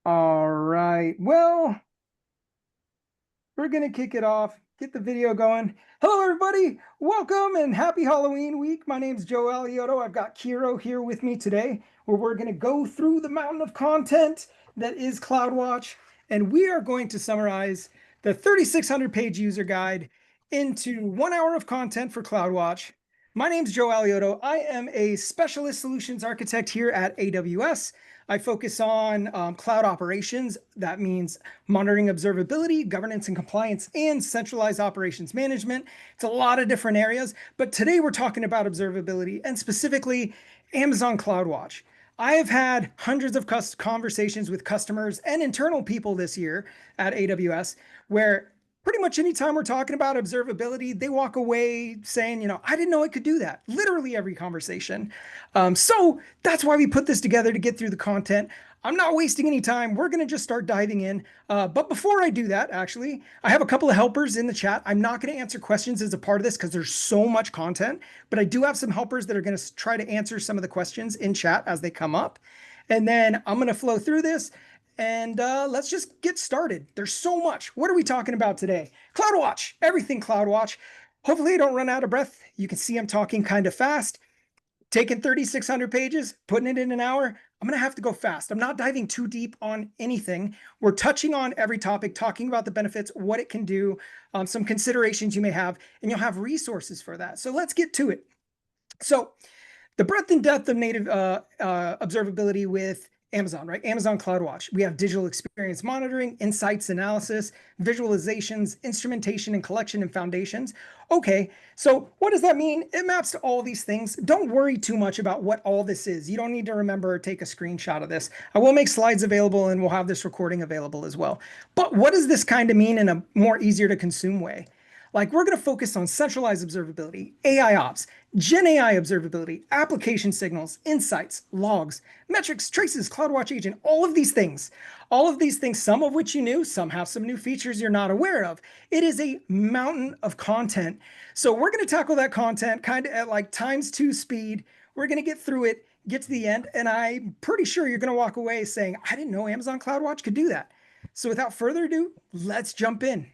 All right. Well, we're going to kick it off, get the video going. Hello, everybody. Welcome and happy Halloween week. My name's Joe Alioto. I've got Kiro here with me today, where we're going to go through the mountain of content that is CloudWatch. And we are going to summarize the 3,600-page user guide into 1 hour of content for CloudWatch. My name's Joe Alioto. I am a specialist solutions architect here at AWS. I focus on cloud operations. That means monitoring observability, governance and compliance, and centralized operations management. It's a lot of different areas, but today we're talking about observability and specifically Amazon CloudWatch. I have had hundreds of conversations with customers and internal people this year at AWS where pretty much anytime we're talking about observability, they walk away saying, I didn't know it could do that. Literally every conversation. So that's why we put this together to get through the content. I'm not wasting any time. We're going to just start diving in. But before I do that, actually, I have a couple of helpers in the chat. I'm not going to answer questions as a part of this because there's so much content, but I do have some helpers that are going to try to answer some of the questions in chat as they come up. And then I'm going to flow through this. And let's just get started. There's so much. What are we talking about today? CloudWatch, everything CloudWatch. Hopefully I don't run out of breath. You can see I'm talking kind of fast. Taking 3,600 pages, putting it in an hour. I'm going to have to go fast. I'm not diving too deep on anything. We're touching on every topic, talking about the benefits, what it can do, some considerations you may have, and you'll have resources for that. So let's get to it. So the breadth and depth of native observability with Amazon, right? Amazon CloudWatch. We have digital experience monitoring, insights analysis, visualizations, instrumentation and collection and foundations. Okay, so what does that mean? It maps to all these things. Don't worry too much about what all this is. You don't need to remember or take a screenshot of this. I will make slides available and we'll have this recording available as well. But what does this kind of mean in a more easier to consume way? Like we're going to focus on centralized observability, AIOps, GenAI Observability, application signals, insights, logs, metrics, traces, CloudWatch Agent, all of these things. All of these things, some of which you knew, some have some new features you're not aware of. It is a mountain of content. So we're going to tackle that content kind of at like ×2 speed. We're going to get through it, get to the end, and I'm pretty sure you're going to walk away saying, I didn't know Amazon CloudWatch could do that. So without further ado, let's jump in.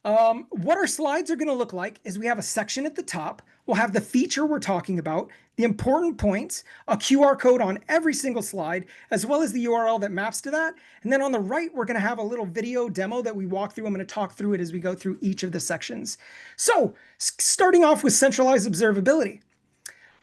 What our slides are going to look like is we have a section at the top. We'll have the feature we're talking about, the important points, a QR code on every single slide, as well as the URL that maps to that. And then on the right, we're going to have a little video demo that we walk through. I'm going to talk through it as we go through each of the sections. So starting off with centralized observability.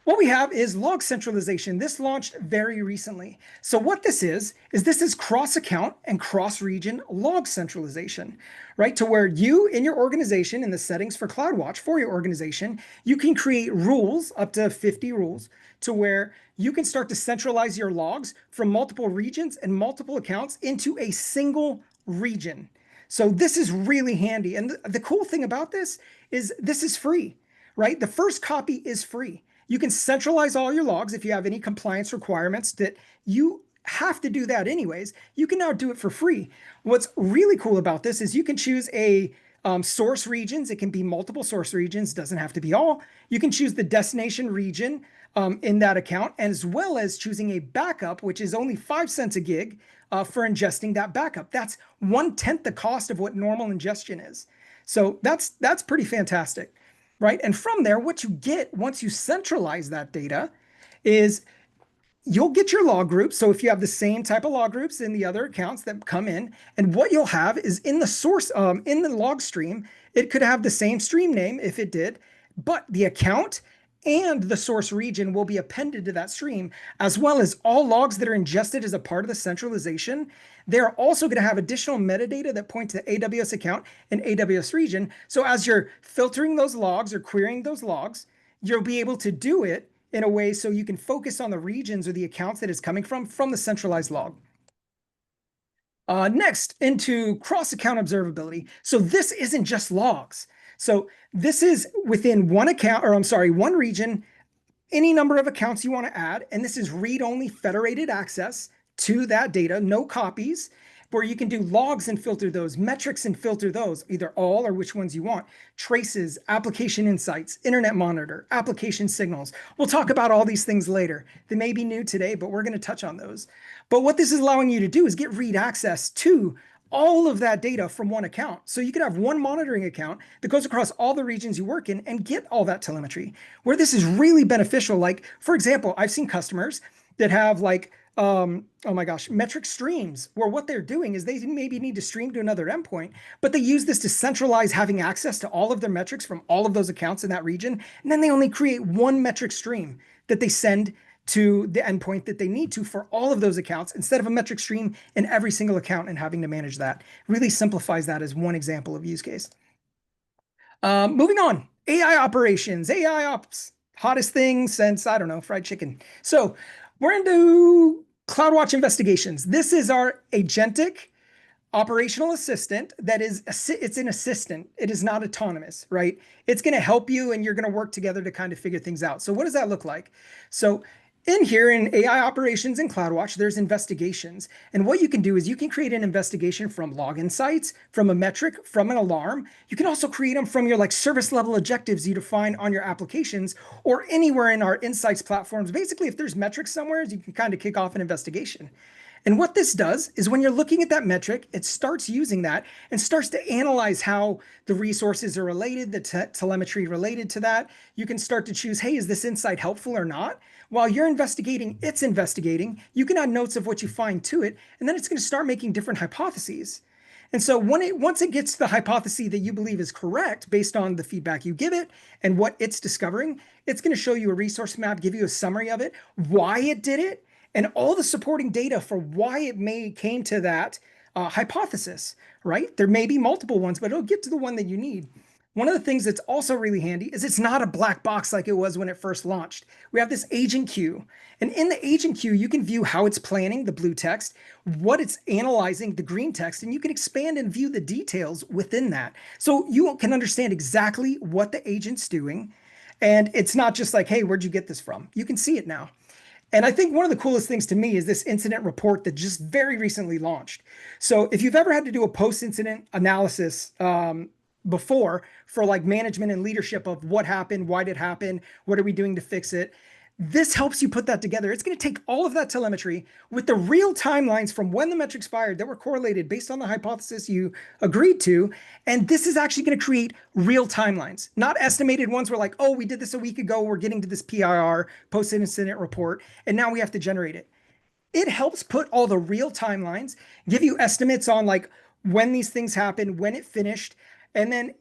What we have is log centralization. This launched very recently. So what this is this is cross-account and cross-region log centralization, right? To where you in your organization, in the settings for CloudWatch for your organization, you can create rules, up to 50 rules, to where you can start to centralize your logs from multiple regions and multiple accounts into a single region. So this is really handy. And the cool thing about this is free, right? The first copy is free. You can centralize all your logs if you have any compliance requirements that you have to do that anyways. You can now do it for free. What's really cool about this is you can choose a source regions. It can be multiple source regions, doesn't have to be all. You can choose the destination region in that account, as well as choosing a backup, which is only 5 cents a gig for ingesting that backup. That's 1/10 the cost of what normal ingestion is. So that's pretty fantastic. Right. And from there, what you get once you centralize that data is you'll get your log groups. So if you have the same type of log groups in the other accounts that come in, and what you'll have is in the source, in the log stream, it could have the same stream name if it did, but the account and the source region will be appended to that stream, as well as all logs that are ingested as a part of the centralization. They're also going to have additional metadata that point to the AWS account and AWS region. So as you're filtering those logs or querying those logs, you'll be able to do it in a way so you can focus on the regions or the accounts that it's coming from the centralized log. Next, into cross-account observability. So this isn't just logs. So this is within one account, or I'm sorry, one region, any number of accounts you want to add, and this is read-only federated access to that data, no copies. where you can do logs and filter those, metrics and filter those, either all or which ones you want, traces, application insights, internet monitor, application signals. We'll talk about all these things later. They may be new today, but we're going to touch on those. But what this is allowing you to do is get read access to all of that data from one account. So you could have one monitoring account that goes across all the regions you work in and get all that telemetry. Where this is really beneficial, like, for example, I've seen customers that have like, oh my gosh, metric streams, where what they're doing is they maybe need to stream to another endpoint, but they use this to centralize having access to all of their metrics from all of those accounts in that region. And then they only create one metric stream that they send to the endpoint that they need to for all of those accounts instead of a metric stream in every single account and having to manage that. Really simplifies that as one example of use case. Moving on, AI operations, AIOps, hottest thing since, I don't know, fried chicken. So we're into CloudWatch investigations. This is our agentic operational assistant that is, it's an assistant. It is not autonomous, right? It's going to help you and you're going to work together to kind of figure things out. So what does that look like? So in here in AI operations in CloudWatch, there's investigations. And what you can do is you can create an investigation from log insights, from a metric, from an alarm. You can also create them from your like service level objectives you define on your applications or anywhere in our insights platforms. Basically, if there's metrics somewhere, you can kind of kick off an investigation. And what this does is when you're looking at that metric, it starts using that and starts to analyze how the resources are related, the telemetry related to that. You can start to choose, hey, is this insight helpful or not? While you're investigating, it's investigating. You can add notes of what you find to it, and then it's going to start making different hypotheses. And so once it gets to the hypothesis that you believe is correct based on the feedback you give it and what it's discovering, it's going to show you a resource map, give you a summary of it, why it did it, and all the supporting data for why it came to that hypothesis, right? There may be multiple ones, but it'll get to the one that you need. One of the things that's also really handy is it's not a black box like it was when it first launched. We have this agent queue. And in the agent queue, you can view how it's planning, the blue text, what it's analyzing, the green text, and you can expand and view the details within that. So you can understand exactly what the agent's doing. And it's not just like, hey, where'd you get this from? You can see it now. And I think one of the coolest things to me is this incident report that just very recently launched. So if you've ever had to do a post-incident analysis before for like management and leadership of what happened, why did it happen, what are we doing to fix it, this helps you put that together. It's going to take all of that telemetry with the real timelines from when the metrics fired that were correlated based on the hypothesis you agreed to. And this is actually going to create real timelines, not estimated ones where like, oh, we did this a week ago, we're getting to this PIR, post-incident report, and now we have to generate it. It helps put all the real timelines, give you estimates on like when these things happened, when it finished, and then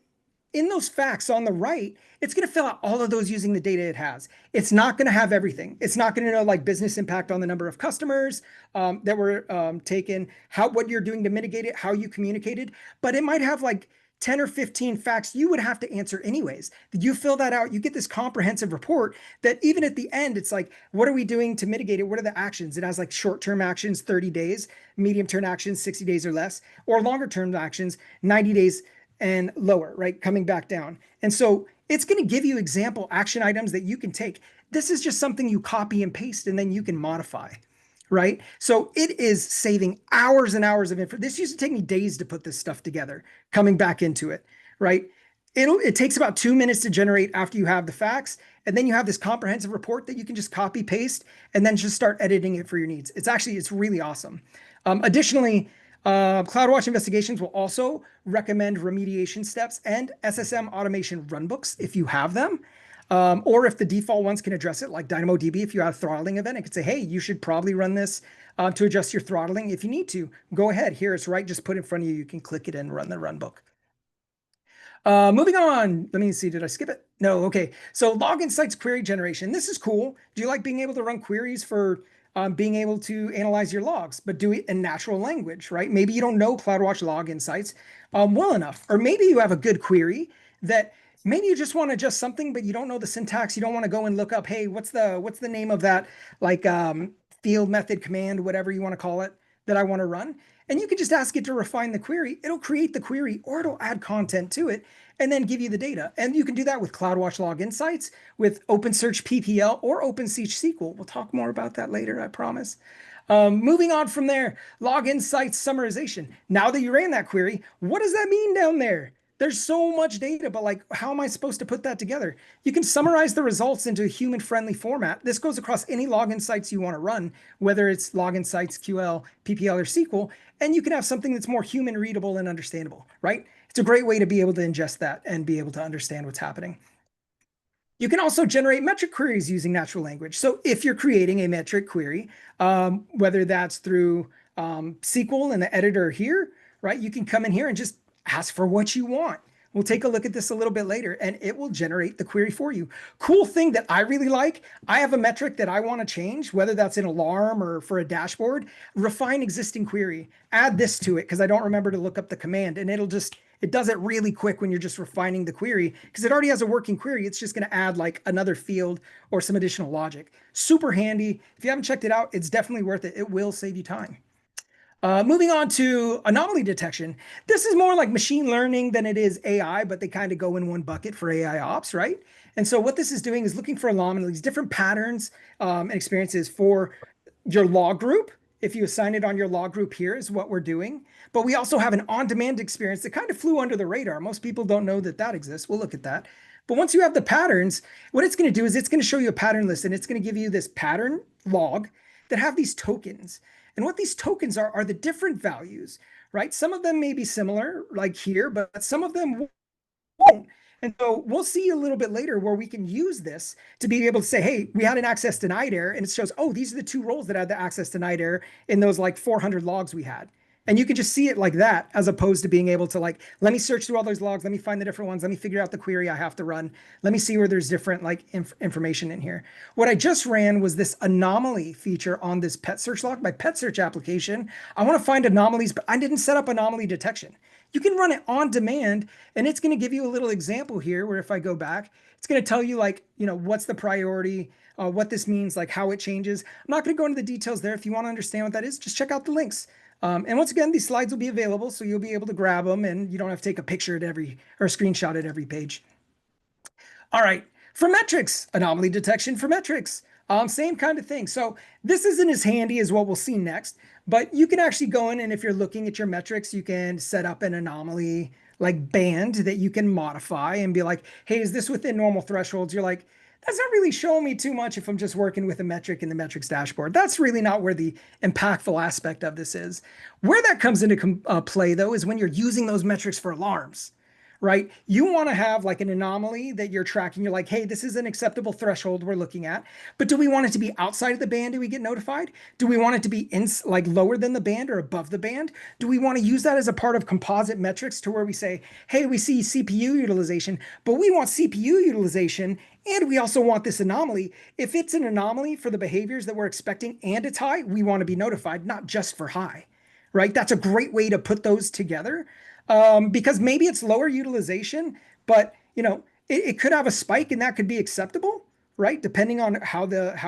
in those facts on the right, it's going to fill out all of those using the data it has. It's not going to have everything. It's not going to know like business impact on the number of customers that were taken, what you're doing to mitigate it, how you communicated, but it might have like 10 or 15 facts you would have to answer anyways. You fill that out, you get this comprehensive report that even at the end, it's like, what are we doing to mitigate it? What are the actions? It has like short-term actions, 30 days, medium-term actions, 60 days or less, or longer-term actions, 90 days and lower, right? Coming back down. And so it's going to give you example action items that you can take. This is just something you copy and paste and then you can modify, right? So it is saving hours and hours of info. This used to take me days to put this stuff together, coming back into it, right? It takes about 2 minutes to generate after you have the facts. And then you have this comprehensive report that you can just copy paste and then just start editing it for your needs. It's really awesome. Additionally, CloudWatch Investigations will also recommend remediation steps and SSM automation runbooks if you have them, or if the default ones can address it, like DynamoDB. If you have a throttling event, it could say, hey, you should probably run this to adjust your throttling. If you need to, go ahead. Here, it's right just put in front of you. You can click it and run the runbook. Moving on, let me see, did I skip it? No, okay. So log insights query generation. This is cool. Do you like being able to run queries for being able to analyze your logs, but do it in natural language, right? Maybe you don't know CloudWatch log insights well enough, or maybe you have a good query that maybe you just want to adjust something, but you don't know the syntax. You don't want to go and look up, hey, what's the name of that like field method command, whatever you want to call it, that I want to run. And you can just ask it to refine the query. It'll create the query or it'll add content to it. and then give you the data. And you can do that with CloudWatch Log Insights, with OpenSearch PPL, or OpenSearch SQL. We'll talk more about that later, I promise. Moving on from there, log insights summarization. Now that you ran that query, what does that mean down there? There's so much data, but like, how am I supposed to put that together? You can summarize the results into a human-friendly format. This goes across any log insights you want to run, whether it's log insights, QL, PPL, or SQL, and you can have something that's more human readable and understandable, right? It's a great way to be able to ingest that and be able to understand what's happening. You can also generate metric queries using natural language. So if you're creating a metric query, whether that's through SQL in the editor here, right? You can come in here and just ask for what you want. We'll take a look at this a little bit later, and it will generate the query for you. Cool thing that I really like, I have a metric that I want to change, whether that's an alarm or for a dashboard. Refine existing query. Add this to it because I don't remember to look up the command, and it does it really quick when you're just refining the query because it already has a working query. It's just going to add like another field or some additional logic. Super handy. If you haven't checked it out, it's definitely worth it. It will save you time. Moving on to anomaly detection. This is more like machine learning than it is AI, but they kind of go in one bucket for AIOps, right? And so what this is doing is looking for anomalies, different patterns and experiences for your log group. If you assign it on your log group, here is what we're doing. But we also have an on-demand experience that kind of flew under the radar. Most people don't know that that exists. We'll look at that. But once you have the patterns, what it's going to do is it's going to show you a pattern list, and it's going to give you this pattern log that have these tokens. And what these tokens are the different values, right? Some of them may be similar, like here, but some of them won't. And so we'll see a little bit later where we can use this to be able to say, hey, we had an access denied error, and it shows, oh, these are the two roles that had the access denied error in those like 400 logs we had. And you can just see it like that, as opposed to being able to like, let me search through all those logs. Let me find the different ones. Let me figure out the query I have to run. Let me see where there's different like information in here. What I just ran was this anomaly feature on this pet search log, my pet search application. I want to find anomalies, but I didn't set up anomaly detection. You can run it on demand, and it's going to give you a little example here where if I go back, it's going to tell you like, what's the priority, what this means, like how it changes. I'm not going to go into the details there. If you want to understand what that is, just check out the links. And once again, these slides will be available, so you'll be able to grab them, and you don't have to take a picture at every or a screenshot at every page. All right, for metrics, anomaly detection for metrics. Same kind of thing. So this isn't as handy as what we'll see next, but you can actually go in, and if you're looking at your metrics, you can set up an anomaly like band that you can modify and be like, hey, is this within normal thresholds? You're like, that's not really showing me too much if I'm just working with a metric in the metrics dashboard. That's really not where the impactful aspect of this is. Where that comes into play, though, is when you're using those metrics for alarms, right? You want to have like an anomaly that you're tracking. You're like, hey, this is an acceptable threshold we're looking at, but do we want it to be outside of the band? Do we get notified? Do we want it to be like lower than the band or above the band? Do we want to use that as a part of composite metrics to where we say, hey, we see CPU utilization, but we want CPU utilization, and we also want this anomaly. If it's an anomaly for the behaviors that we're expecting and it's high, we want to be notified, not just for high, right? That's a great way to put those together. Because maybe it's lower utilization, but it could have a spike, and that could be acceptable, right? Depending on how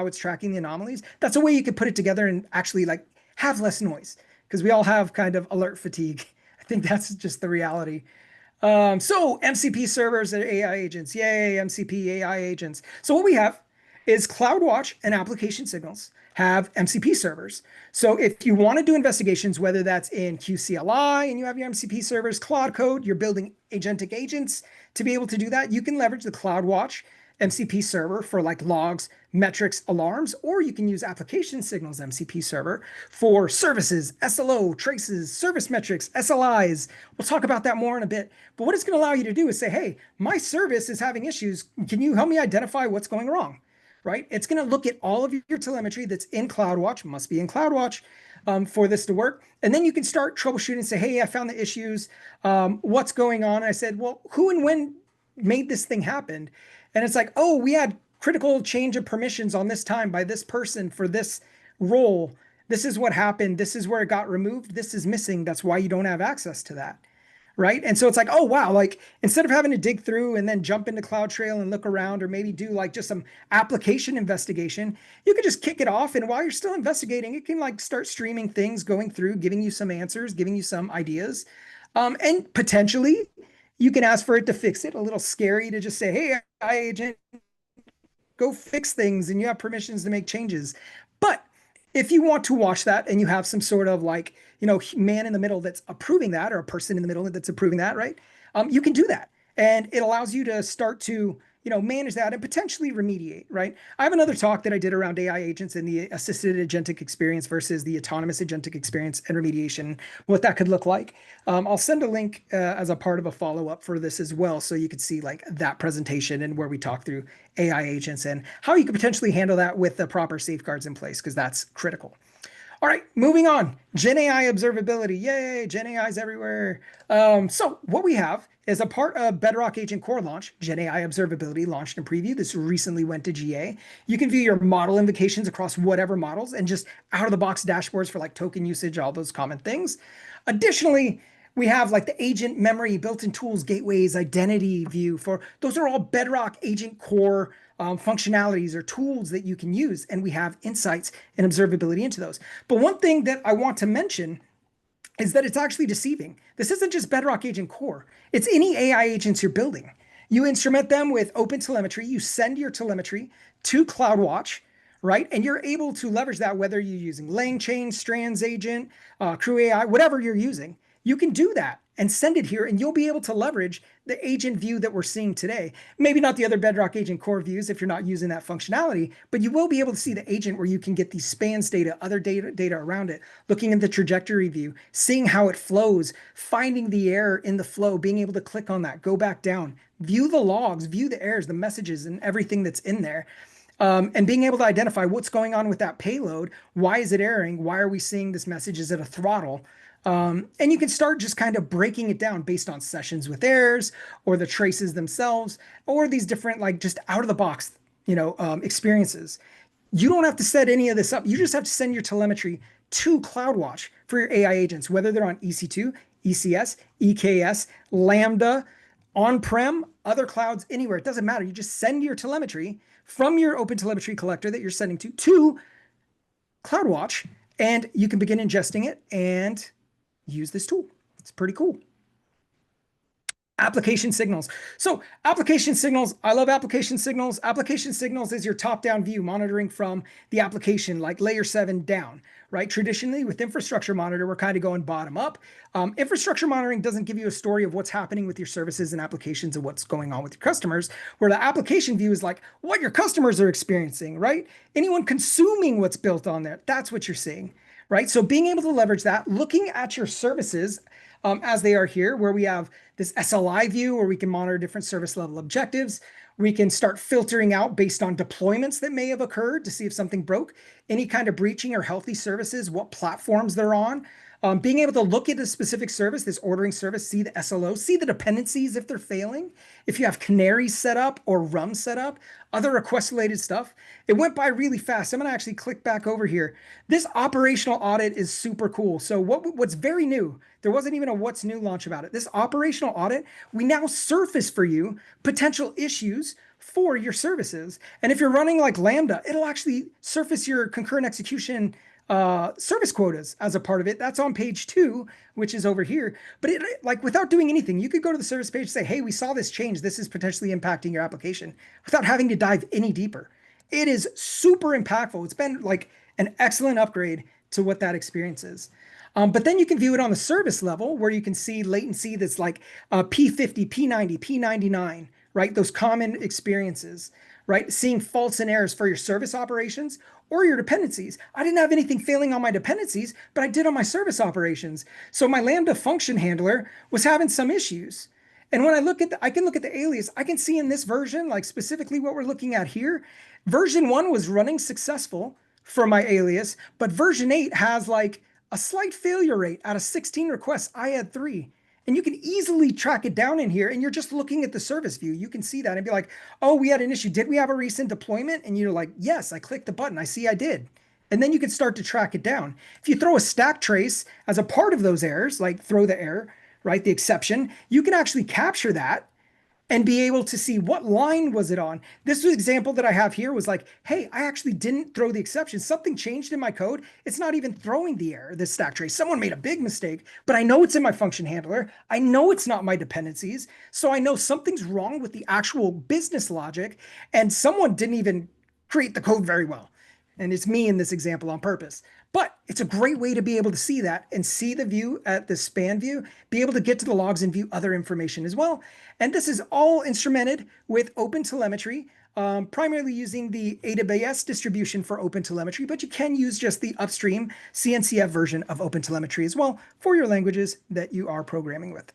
it's tracking the anomalies. That's a way you could put it together and actually like have less noise, because we all have kind of alert fatigue. I think that's just the reality. So MCP servers and AI agents. Yay, MCP AI agents. So what we have is CloudWatch and application signals have MCP servers. So if you want to do investigations, whether that's in QCLI and you have your MCP servers, Cloud Code, you're building agentic agents to be able to do that, you can leverage the CloudWatch MCP server for like logs, metrics, alarms, or you can use application signals MCP server for services, SLO, traces, service metrics, SLIs. We'll talk about that more in a bit. But what it's going to allow you to do is say, hey, my service is having issues. Can you help me identify what's going wrong? Right? It's going to look at all of your telemetry that's in CloudWatch, must be in CloudWatch for this to work. And then you can start troubleshooting and say, hey, I found the issues. What's going on? And I said, well, who and when made this thing happen? And it's like, oh, we had critical change of permissions on this time by this person for this role. This is what happened. This is where it got removed. This is missing. That's why you don't have access to that. Right. And so it's like, oh, wow, like instead of having to dig through and then jump into CloudTrail and look around or maybe do like just some application investigation, you can just kick it off. And while you're still investigating, it can like start streaming things, going through, giving you some answers, giving you some ideas. And potentially You can ask for it to fix it. A little scary to just say, hey, AI agent, go fix things, and you have permissions to make changes. But if you want to watch that and you have some sort of like, man in the middle that's approving that, or a person in the middle that's approving that, right? You can do that. And it allows you to start to, manage that and potentially remediate, right? I have another talk that I did around AI agents and the assisted agentic experience versus the autonomous agentic experience and remediation, what that could look like. I'll send a link as a part of a follow-up for this as well, so you could see like that presentation and where we talk through AI agents and how you could potentially handle that with the proper safeguards in place, because that's critical. All right, moving on. GenAI Observability. Yay, GenAI is everywhere. So what we have is a part of Bedrock Agent Core launch. GenAI Observability launched in preview. This recently went to GA. You can view your model invocations across whatever models and just out-of-the-box dashboards for like token usage, all those common things. Additionally, we have like the agent memory, built-in tools, gateways, identity view for those are all Bedrock Agent Core functionalities or tools that you can use. And we have insights and observability into those. But one thing that I want to mention is that it's actually deceiving. This isn't just Bedrock Agent Core. It's any AI agents you're building. You instrument them with OpenTelemetry. You send your telemetry to CloudWatch, right? And you're able to leverage that, whether you're using LangChain, Strands Agent, Crew AI, whatever you're using. You can do that and send it here, and you'll be able to leverage the agent view that we're seeing today. Maybe not the other Bedrock Agent Core views if you're not using that functionality, but you will be able to see the agent where you can get these spans data, other data around it, looking at the trajectory view, seeing how it flows, finding the error in the flow, being able to click on that, go back down, view the logs, view the errors, the messages, and everything that's in there. And being able to identify what's going on with that payload. Why is it erroring? Why are we seeing this message? Is it a throttle? And you can start just kind of breaking it down based on sessions with errors or the traces themselves, or these different like just out of the box, experiences. You don't have to set any of this up. You just have to send your telemetry to CloudWatch for your AI agents, whether they're on EC2, ECS, EKS, Lambda, on-prem, other clouds, anywhere. It doesn't matter. You just send your telemetry from your OpenTelemetry collector that you're sending to CloudWatch, and you can begin ingesting it and use this tool. It's pretty cool. Application signals. So application signals, I love application signals. Application signals is your top-down view monitoring from the application, like layer 7 down, right? Traditionally with infrastructure monitor, we're kind of going bottom up. Infrastructure monitoring doesn't give you a story of what's happening with your services and applications and what's going on with your customers, where the application view is like what your customers are experiencing, right? Anyone consuming what's built on there, that's what you're seeing, right? So being able to leverage that, looking at your services as they are here, where we have this SLI view where we can monitor different service level objectives. We can start filtering out based on deployments that may have occurred to see if something broke, any kind of breaching or healthy services, what platforms they're on. Being able to look at a specific service, this ordering service, see the SLO, see the dependencies if they're failing, if you have canaries set up or rum set up, other request related stuff. It went by really fast. I'm going to actually click back over here. This operational audit is super cool. So what's very new, there wasn't even a what's new launch about it. This operational audit, we now surface for you potential issues for your services. And if you're running like Lambda, it'll actually surface your concurrent execution service quotas as a part of it. That's on page 2, which is over here. But it, like without doing anything, you could go to the service page and say, hey, we saw this change. This is potentially impacting your application without having to dive any deeper. It is super impactful. It's been like an excellent upgrade to what that experience is. But then you can view it on the service level where you can see latency that's like P50, P90, P99, right? Those common experiences, right? Seeing faults and errors for your service operations or your dependencies. I didn't have anything failing on my dependencies, but I did on my service operations. So my Lambda function handler was having some issues. And when I look at I can look at the alias, I can see in this version, like specifically what we're looking at here, version 1 was running successful for my alias, but version 8 has like a slight failure rate. Out of 16 requests, I had 3. And you can easily track it down in here, and you're just looking at the service view. You can see that and be like, oh, we had an issue. Did we have a recent deployment? And you're like, yes, I clicked the button. I see I did. And then you can start to track it down. If you throw a stack trace as a part of those errors, like throw the error, right, the exception, you can actually capture that and be able to see what line was it on. This example that I have here was like, hey, I actually didn't throw the exception. Something changed in my code. It's not even throwing the error, this stack trace. Someone made a big mistake, but I know it's in my function handler. I know it's not my dependencies. So I know something's wrong with the actual business logic, and someone didn't even create the code very well. And it's me in this example on purpose. But it's a great way to be able to see that and see the view at the span view, be able to get to the logs and view other information as well. And this is all instrumented with OpenTelemetry, primarily using the AWS distribution for OpenTelemetry, but you can use just the upstream CNCF version of OpenTelemetry as well for your languages that you are programming with.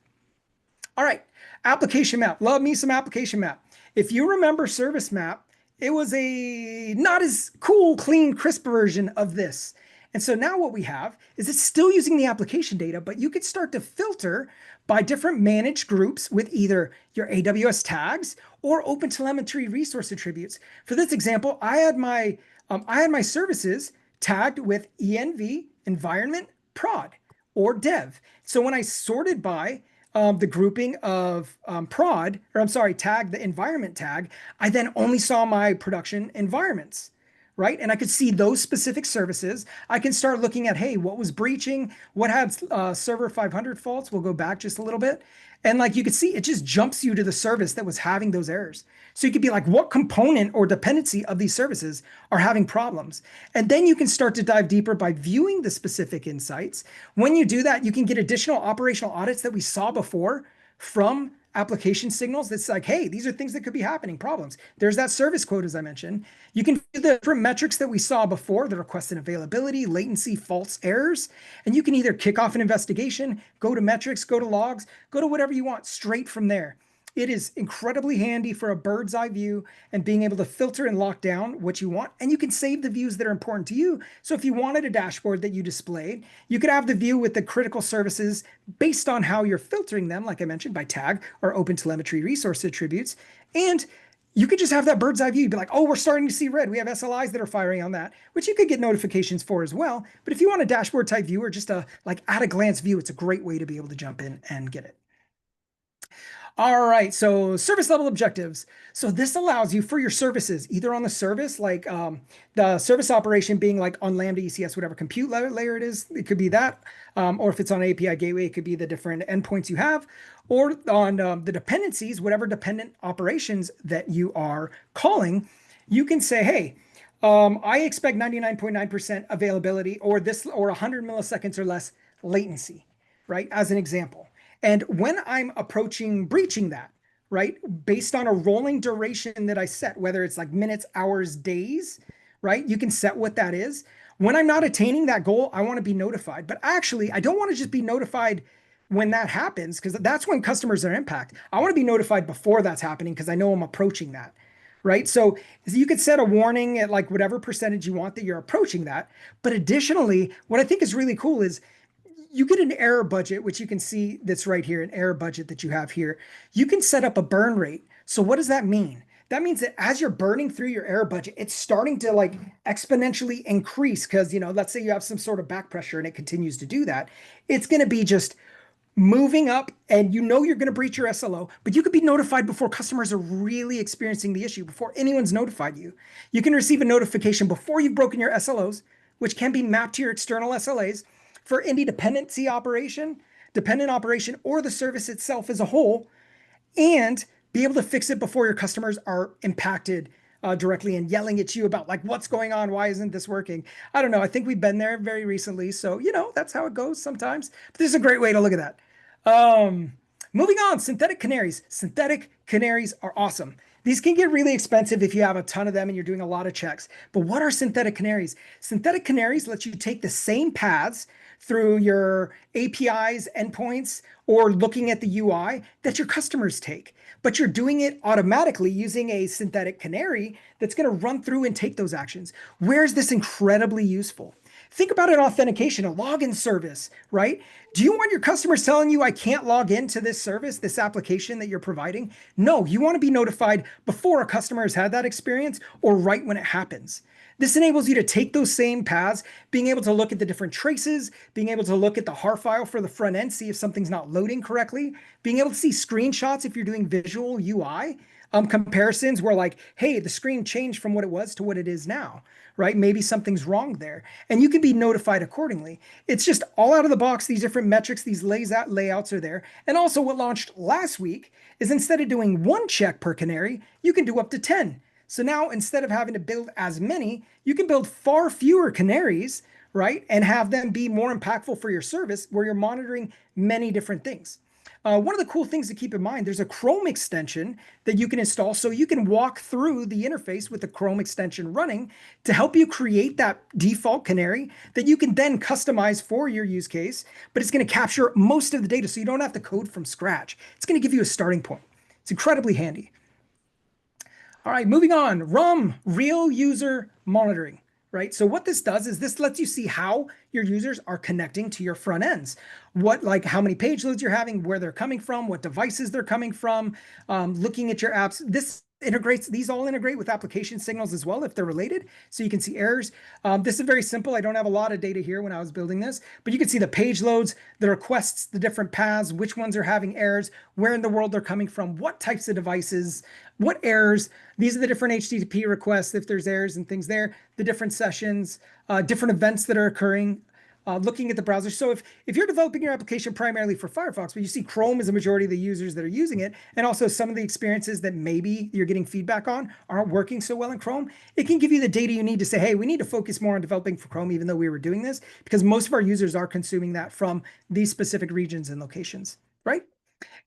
All right, application map. Love me some application map. If you remember service map, it was a not as cool, clean, crisp version of this. And so now what we have is it's still using the application data, but you could start to filter by different managed groups with either your AWS tags or OpenTelemetry resource attributes. For this example, I had my services tagged with env, environment, prod, or dev. So when I sorted by the grouping of tag, the environment tag, I then only saw my production environments, right? And I could see those specific services. I can start looking at, hey, what was breaching? What had server 500 faults? We'll go back just a little bit. And like you could see, it just jumps you to the service that was having those errors. So you could be like, what component or dependency of these services are having problems? And then you can start to dive deeper by viewing the specific insights. When you do that, you can get additional operational audits that we saw before from application signals. That's like, hey, these are things that could be happening, problems. There's that service code, as I mentioned. You can view the different metrics that we saw before, the request and availability, latency, false errors. And you can either kick off an investigation, go to metrics, go to logs, go to whatever you want straight from there. It is incredibly handy for a bird's eye view and being able to filter and lock down what you want. And you can save the views that are important to you. So if you wanted a dashboard that you displayed, you could have the view with the critical services based on how you're filtering them, like I mentioned, by tag or OpenTelemetry resource attributes. And you could just have that bird's eye view. You'd be like, oh, we're starting to see red. We have SLIs that are firing on that, which you could get notifications for as well. But if you want a dashboard type view or just a like at a glance view, it's a great way to be able to jump in and get it. All right, so service level objectives. So this allows you for your services, either on the service, like the service operation being like on Lambda, ECS, whatever compute layer it is, it could be that. Or if it's on API gateway, it could be the different endpoints you have. Or on the dependencies, whatever dependent operations that you are calling, you can say, hey, I expect 99.9% availability or 100 milliseconds or less latency, right? As an example. And when I'm approaching breaching that, right, based on a rolling duration that I set, whether it's like minutes, hours, days, right, you can set what that is. When I'm not attaining that goal, I want to be notified. But actually, I don't want to just be notified when that happens, because that's when customers are impacted. I want to be notified before that's happening because I know I'm approaching that, right? So you could set a warning at like whatever percentage you want that you're approaching that. But additionally, what I think is really cool is you get an error budget, which you can see that's right here, an error budget that you have here. You can set up a burn rate. So what does that mean? That means that as you're burning through your error budget, it's starting to like exponentially increase because, you know, let's say you have some sort of back pressure and it continues to do that. It's going to be just moving up and you know you're going to breach your SLO, but you could be notified before customers are really experiencing the issue, before anyone's notified you. You can receive a notification before you've broken your SLOs, which can be mapped to your external SLAs for any dependent operation, or the service itself as a whole, and be able to fix it before your customers are impacted directly and yelling at you about like, what's going on? Why isn't this working? I don't know. I think we've been there very recently. So, you know, that's how it goes sometimes. But this is a great way to look at that. Moving on, synthetic canaries. Synthetic canaries are awesome. These can get really expensive if you have a ton of them and you're doing a lot of checks. But what are synthetic canaries? Synthetic canaries let you take the same paths through your APIs, endpoints, or looking at the UI that your customers take. But you're doing it automatically using a synthetic canary that's going to run through and take those actions. Where is this incredibly useful? Think about an authentication, a login service, right? Do you want your customers telling you I can't log into this service, this application that you're providing? No, you want to be notified before a customer has had that experience or right when it happens. This enables you to take those same paths, being able to look at the different traces, being able to look at the HAR file for the front end, see if something's not loading correctly, being able to see screenshots if you're doing visual UI comparisons where like, hey, the screen changed from what it was to what it is now, right? Maybe something's wrong there. And you can be notified accordingly. It's just all out of the box. These different metrics, these layouts are there. And also what launched last week is instead of doing 1 check per canary, you can do up to 10. So now instead of having to build as many, you can build far fewer canaries, right? And have them be more impactful for your service where you're monitoring many different things. One of the cool things to keep in mind, there's a Chrome extension that you can install so you can walk through the interface with the Chrome extension running to help you create that default canary that you can then customize for your use case, but it's going to capture most of the data so you don't have to code from scratch. It's going to give you a starting point. It's incredibly handy. All right, moving on. RUM, real user monitoring, right? So what this does is this lets you see how your users are connecting to your front ends. Like how many page loads you're having, where they're coming from, what devices they're coming from, looking at your apps. These all integrate with application signals as well if they're related. So you can see errors. This is very simple. I don't have a lot of data here when I was building this, but you can see the page loads, the requests, the different paths, which ones are having errors, where in the world they're coming from, what types of devices, what errors. These are the different HTTP requests, if there's errors and things there, the different sessions, different events that are occurring. Looking at the browser. So if you're developing your application primarily for Firefox, but you see Chrome is a majority of the users that are using it, and also some of the experiences that maybe you're getting feedback on aren't working so well in Chrome, it can give you the data you need to say, hey, we need to focus more on developing for Chrome, even though we were doing this, because most of our users are consuming that from these specific regions and locations, right?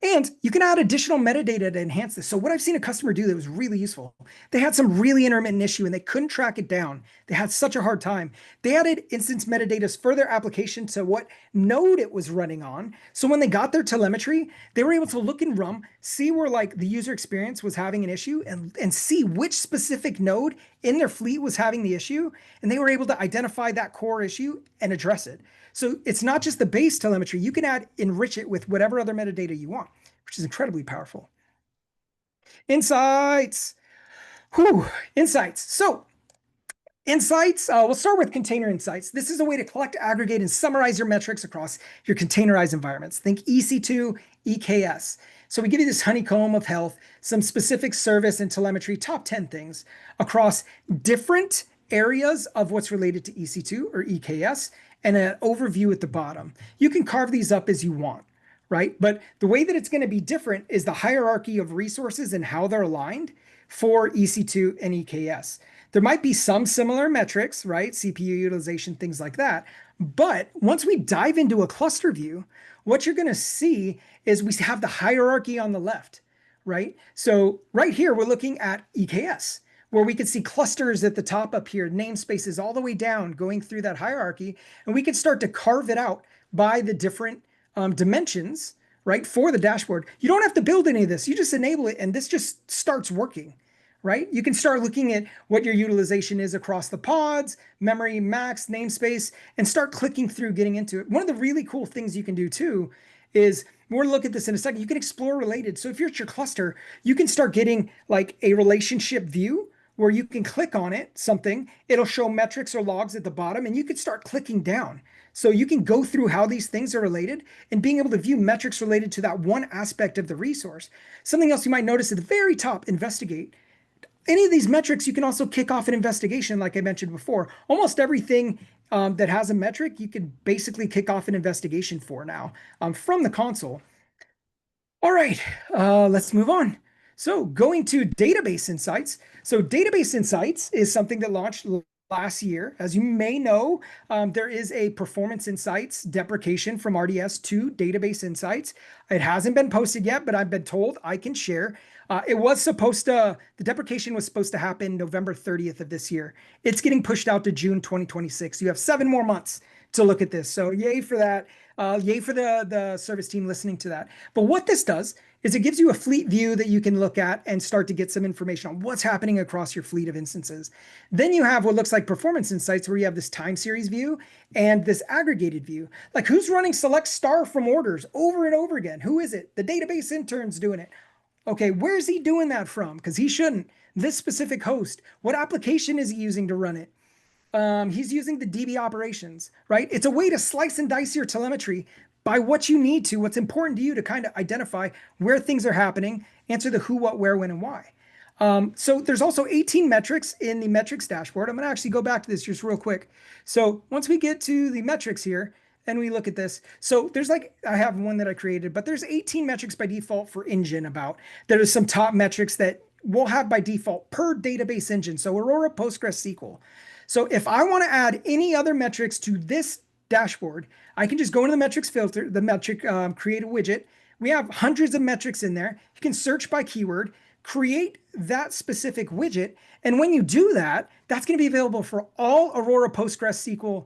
And you can add additional metadata to enhance this. So what I've seen a customer do that was really useful, they had some really intermittent issue and they couldn't track it down. They had such a hard time. They added instance metadata for their application to what node it was running on. So when they got their telemetry, they were able to look in RUM, see where like the user experience was having an issue and see which specific node in their fleet was having the issue. And they were able to identify that core issue and address it. So it's not just the base telemetry. You can enrich it with whatever other metadata you want, which is incredibly powerful. Insights. Insights. So insights, we'll start with container insights. This is a way to collect, aggregate, and summarize your metrics across your containerized environments. Think EC2, EKS. So we give you this honeycomb of health, some specific service and telemetry, top 10 things across different areas of what's related to EC2 or EKS, and an overview at the bottom. You can carve these up as you want, right? But the way that it's going to be different is the hierarchy of resources and how they're aligned for EC2 and EKS. There might be some similar metrics, right? CPU utilization, things like that. But once we dive into a cluster view, what you're going to see is we have the hierarchy on the left, right? So right here, we're looking at EKS, where we can see clusters at the top up here, namespaces all the way down, going through that hierarchy, and we can start to carve it out by the different dimensions, right, for the dashboard. You don't have to build any of this. You just enable it, and this just starts working, right? You can start looking at what your utilization is across the pods, memory, max, namespace, and start clicking through, getting into it. One of the really cool things you can do, too, is we'll look at this in a second. You can explore related. So if you're at your cluster, you can start getting like a relationship view where you can click on it'll show metrics or logs at the bottom, and you can start clicking down. So you can go through how these things are related and being able to view metrics related to that one aspect of the resource. Something else you might notice at the very top, investigate. Any of these metrics, you can also kick off an investigation, like I mentioned before. Almost everything that has a metric, you can basically kick off an investigation for now from the console. All right, let's move on. So going to database insights. So database insights is something that launched last year. As you may know, there is a performance insights deprecation from RDS to database insights. It hasn't been posted yet, but I've been told I can share. The deprecation was supposed to happen November 30th of this year. It's getting pushed out to June 2026. You have 7 more months to look at this. So yay for that. Yay for the service team listening to that. But what this does is it gives you a fleet view that you can look at and start to get some information on what's happening across your fleet of instances. Then you have what looks like performance insights, where you have this time series view and this aggregated view. Like who's running select star from orders over and over again? Who is it? The database intern's doing it. Okay, where's he doing that from? Because he shouldn't. This specific host, what application is he using to run it? He's using the DB operations, right? It's a way to slice and dice your telemetry by what you need to, what's important to you to kind of identify where things are happening, answer the who, what, where, when, and why. So there's also 18 metrics in the metrics dashboard. I'm going to actually go back to this just real quick. So once we get to the metrics here and we look at this, so there's like, I have one that I created, but there's 18 metrics by default for engine about. There are some top metrics that we'll have by default per database engine. So Aurora, Postgres, SQL. So if I want to add any other metrics to this dashboard, I can just go into the metrics filter, the metric, create a widget. We have hundreds of metrics in there. You can search by keyword, create that specific widget. And when you do that, that's going to be available for all Aurora Postgres SQL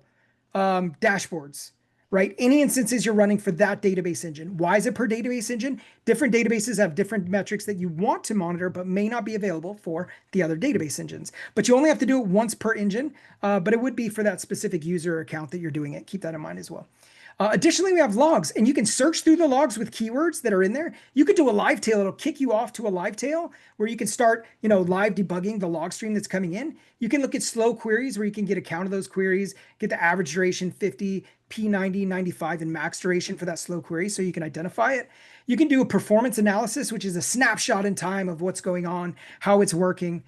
dashboards, right? Any instances you're running for that database engine. Why is it per database engine? Different databases have different metrics that you want to monitor, but may not be available for the other database engines. But you only have to do it once per engine, but it would be for that specific user account that you're doing it. Keep that in mind as well. Additionally, we have logs, and you can search through the logs with keywords that are in there. You could do a live tail. It'll kick you off to a live tail where you can start, live debugging the log stream that's coming in. You can look at slow queries where you can get a count of those queries, get the average duration 50, P90, 95, and max duration for that slow query so you can identify it. You can do a performance analysis, which is a snapshot in time of what's going on, how it's working.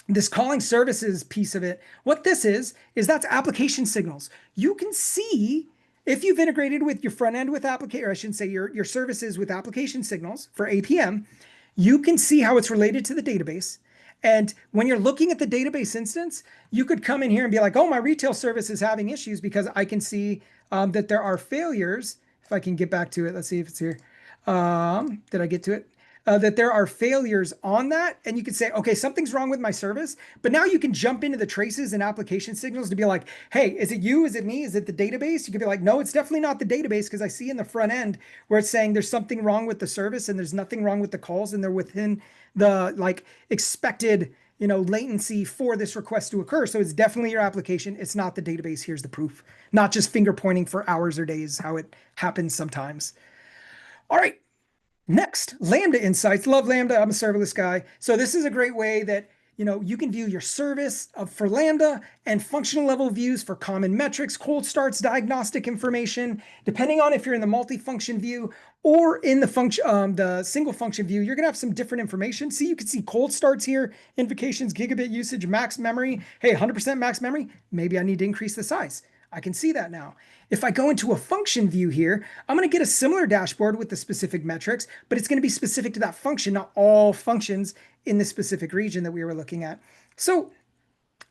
This calling services piece of it, what this is that's application signals. You can see if you've integrated with your front end with application, or I shouldn't say your services with application signals for APM, you can see how it's related to the database. And when you're looking at the database instance, you could come in here and be like, oh, my retail service is having issues because I can see that there are failures. If I can get back to it, let's see if it's here. Did I get to it? That there are failures on that. And you can say, okay, something's wrong with my service. But now you can jump into the traces and application signals to be like, hey, is it you? Is it me? Is it the database? You can be like, no, it's definitely not the database because I see in the front end where it's saying there's something wrong with the service and there's nothing wrong with the calls and they're within the expected latency for this request to occur. So it's definitely your application. It's not the database. Here's the proof. Not just finger pointing for hours or days, how it happens sometimes. All right. Next, Lambda insights. Love Lambda. I'm a serverless guy. So this is a great way that you can view your service for Lambda and functional level views for common metrics, cold starts, diagnostic information. Depending on if you're in the multi-function view or in the single function view, you're gonna have some different information. See, you can see cold starts here, invocations, gigabit usage, max memory. Hey, 100% max memory. Maybe I need to increase the size. I can see that now. If I go into a function view here, I'm going to get a similar dashboard with the specific metrics, but it's going to be specific to that function, not all functions in the specific region that we were looking at. So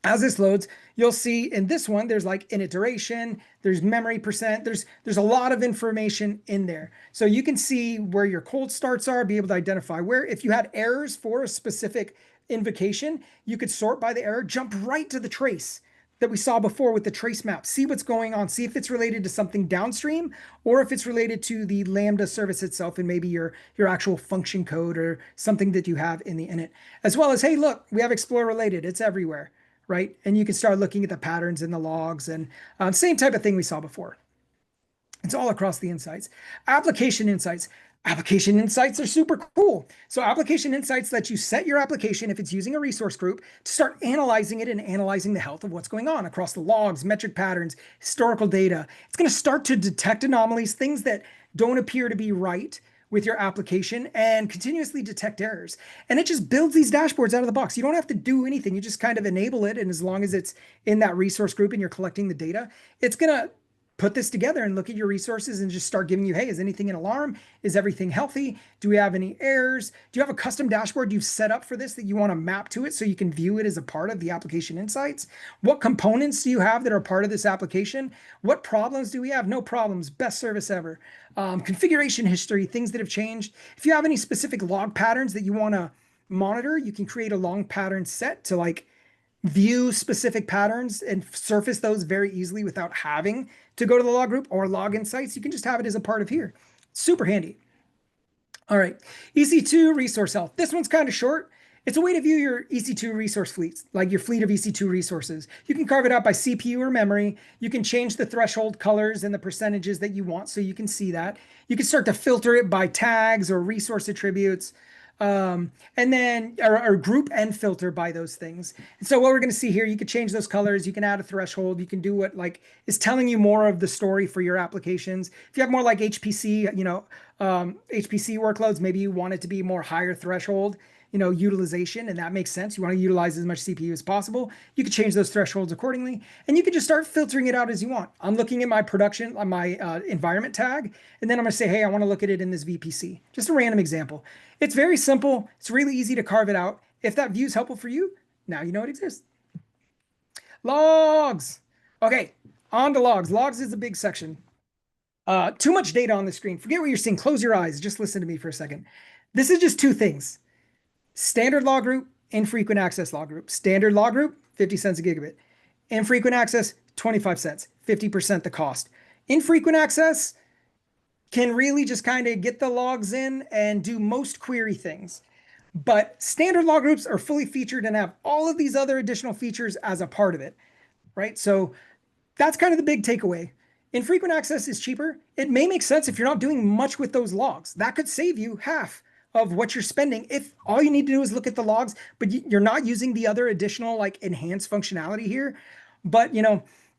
as this loads, you'll see in this one, there's like init duration, there's memory percent, there's a lot of information in there. So you can see where your cold starts are, be able to identify where, if you had errors for a specific invocation, you could sort by the error, jump right to the trace that we saw before with the trace map, see what's going on, see if it's related to something downstream or if it's related to the Lambda service itself and maybe your actual function code or something that you have in the init. As well as, hey, look, we have Explore related, it's everywhere, right? And you can start looking at the patterns in the logs and same type of thing we saw before. It's all across the insights. Application insights. Application insights are super cool. So application insights let you set your application, if it's using a resource group, to start analyzing it and analyzing the health of what's going on across the logs, metric patterns, historical data. It's going to start to detect anomalies, things that don't appear to be right with your application and continuously detect errors. And it just builds these dashboards out of the box. You don't have to do anything. You just kind of enable it. And as long as it's in that resource group and you're collecting the data, it's going to put this together and look at your resources and just start giving you, hey, is anything in alarm? Is everything healthy? Do we have any errors? Do you have a custom dashboard you've set up for this that you want to map to it so you can view it as a part of the application insights? What components do you have that are part of this application? What problems do we have? No problems. Best service ever. Configuration history, things that have changed. If you have any specific log patterns that you want to monitor, you can create a long pattern set to view specific patterns and surface those very easily without having to go to the log group or log insights. You can just have it as a part of here. Super handy. All right, EC2 resource health. This one's kind of short. It's a way to view your EC2 resource fleets, like your fleet of EC2 resources. You can carve it out by CPU or memory. You can change the threshold colors and the percentages that you want so you can see that. You can start to filter it by tags or resource attributes. And then or group and filter by those things. And so what we're going to see here, you can change those colors, you can add a threshold, you can do what like is telling you more of the story for your applications. If you have more like HPC, HPC workloads, maybe you want it to be more higher threshold, utilization, and that makes sense. You want to utilize as much CPU as possible. You can change those thresholds accordingly, and you can just start filtering it out as you want. I'm looking at my production on my environment tag, and then I'm going to say, hey, I want to look at it in this VPC. Just a random example. It's very simple. It's really easy to carve it out. If that view is helpful for you, now you know it exists. Logs. Okay, on to logs. Logs is a big section. Too much data on the screen. Forget what you're seeing. Close your eyes. Just listen to me for a second. This is just two things. Standard log group, infrequent access log group. Standard log group, 50 cents a gigabit. Infrequent access, 25 cents, 50% the cost. Infrequent access can really just kind of get the logs in and do most query things. But standard log groups are fully featured and have all of these other additional features as a part of it, right? So that's kind of the big takeaway. Infrequent access is cheaper. It may make sense if you're not doing much with those logs. That could save you half of what you're spending if all you need to do is look at the logs, but you're not using the other additional like enhanced functionality here. But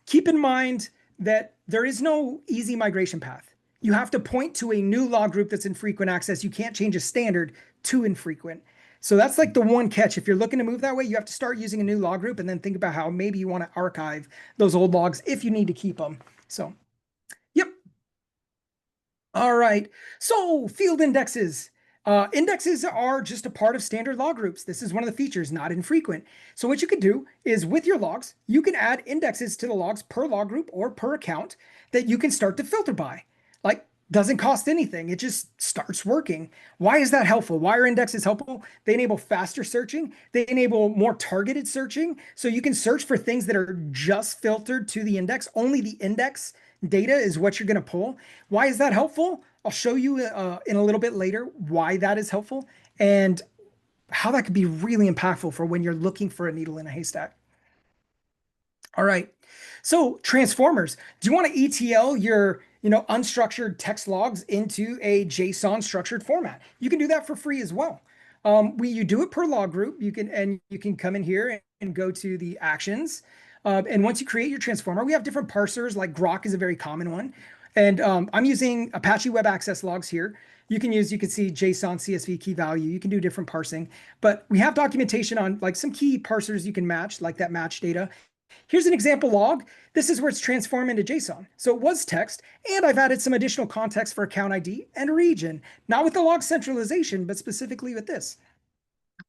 keep in mind that there is no easy migration path. You have to point to a new log group that's infrequent access. You can't change a standard to infrequent. So that's like the one catch. If you're looking to move that way, you have to start using a new log group and then think about how maybe you want to archive those old logs if you need to keep them. So, yep. All right. So field indexes. Indexes are just a part of standard log groups. This is one of the features, not infrequent. So what you could do is with your logs, you can add indexes to the logs per log group or per account that you can start to filter by. Like, doesn't cost anything. It just starts working. Why is that helpful? Why are indexes helpful? They enable faster searching. They enable more targeted searching. So you can search for things that are just filtered to the index. Only the index data is what you're going to pull. Why is that helpful? I'll show you in a little bit later why that is helpful and how that could be really impactful for when you're looking for a needle in a haystack. All right. So transformers, do you want to ETL your unstructured text logs into a JSON structured format? You can do that for free as well. You do it per log group. You can come in here and go to the actions. And once you create your transformer, we have different parsers, like Grok is a very common one. And I'm using Apache Web Access Logs here. You can see JSON, CSV, key value. You can do different parsing, but we have documentation on like some key parsers you can match, like that match data. Here's an example log. This is where it's transformed into JSON. So it was text, and I've added some additional context for account ID and region, not with the log centralization, but specifically with this,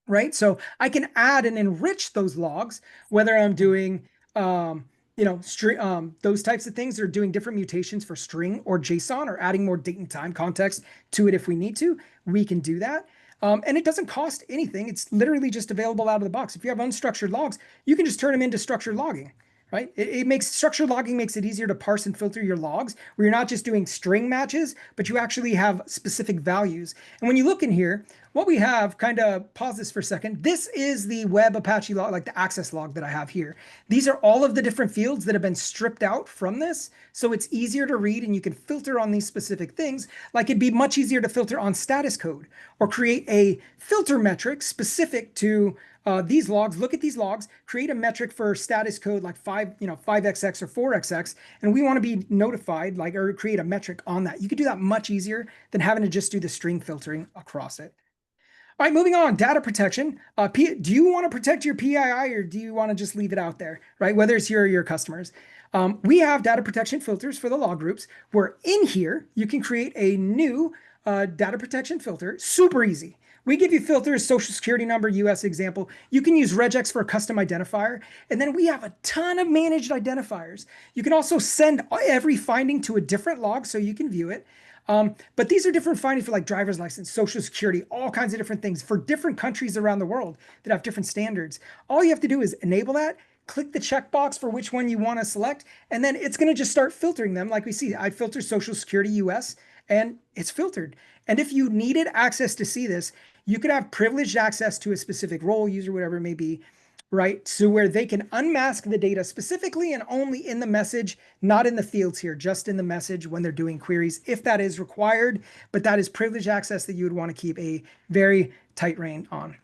right? So I can add and enrich those logs, whether I'm doing those types of things are doing different mutations for string or JSON or adding more date and time context to it if we need to, we can do that. And it doesn't cost anything. It's literally just available out of the box. If you have unstructured logs, you can just turn them into structured logging, right? It makes structured logging makes it easier to parse and filter your logs where you're not just doing string matches, but you actually have specific values. And when you look in here, what we have, kind of pause this for a second. This is the web Apache log, like the access log that I have here. These are all of the different fields that have been stripped out from this. So it's easier to read and you can filter on these specific things. Like it'd be much easier to filter on status code or create a filter metric specific to these logs. Look at these logs, create a metric for status code like 5xx or 4xx, and we want to be notified or create a metric on that. You could do that much easier than having to just do the string filtering across it. All right, moving on, data protection. Do you want to protect your PII or do you want to just leave it out there, right? Whether it's you or your customers. We have data protection filters for the log groups where in here, you can create a new data protection filter, super easy. We give you filters, social security number, US example. You can use regex for a custom identifier. And then we have a ton of managed identifiers. You can also send every finding to a different log so you can view it. But these are different findings for like driver's license, social security, all kinds of different things for different countries around the world that have different standards. All you have to do is enable that, click the checkbox for which one you want to select, and then it's going to just start filtering them. Like we see, I filter social security US and it's filtered. And if you needed access to see this, you could have privileged access to a specific role, user, whatever it may be. right? So where they can unmask the data specifically and only in the message, not in the fields here, just in the message when they're doing queries, if that is required, but that is privileged access that you would want to keep a very tight rein on.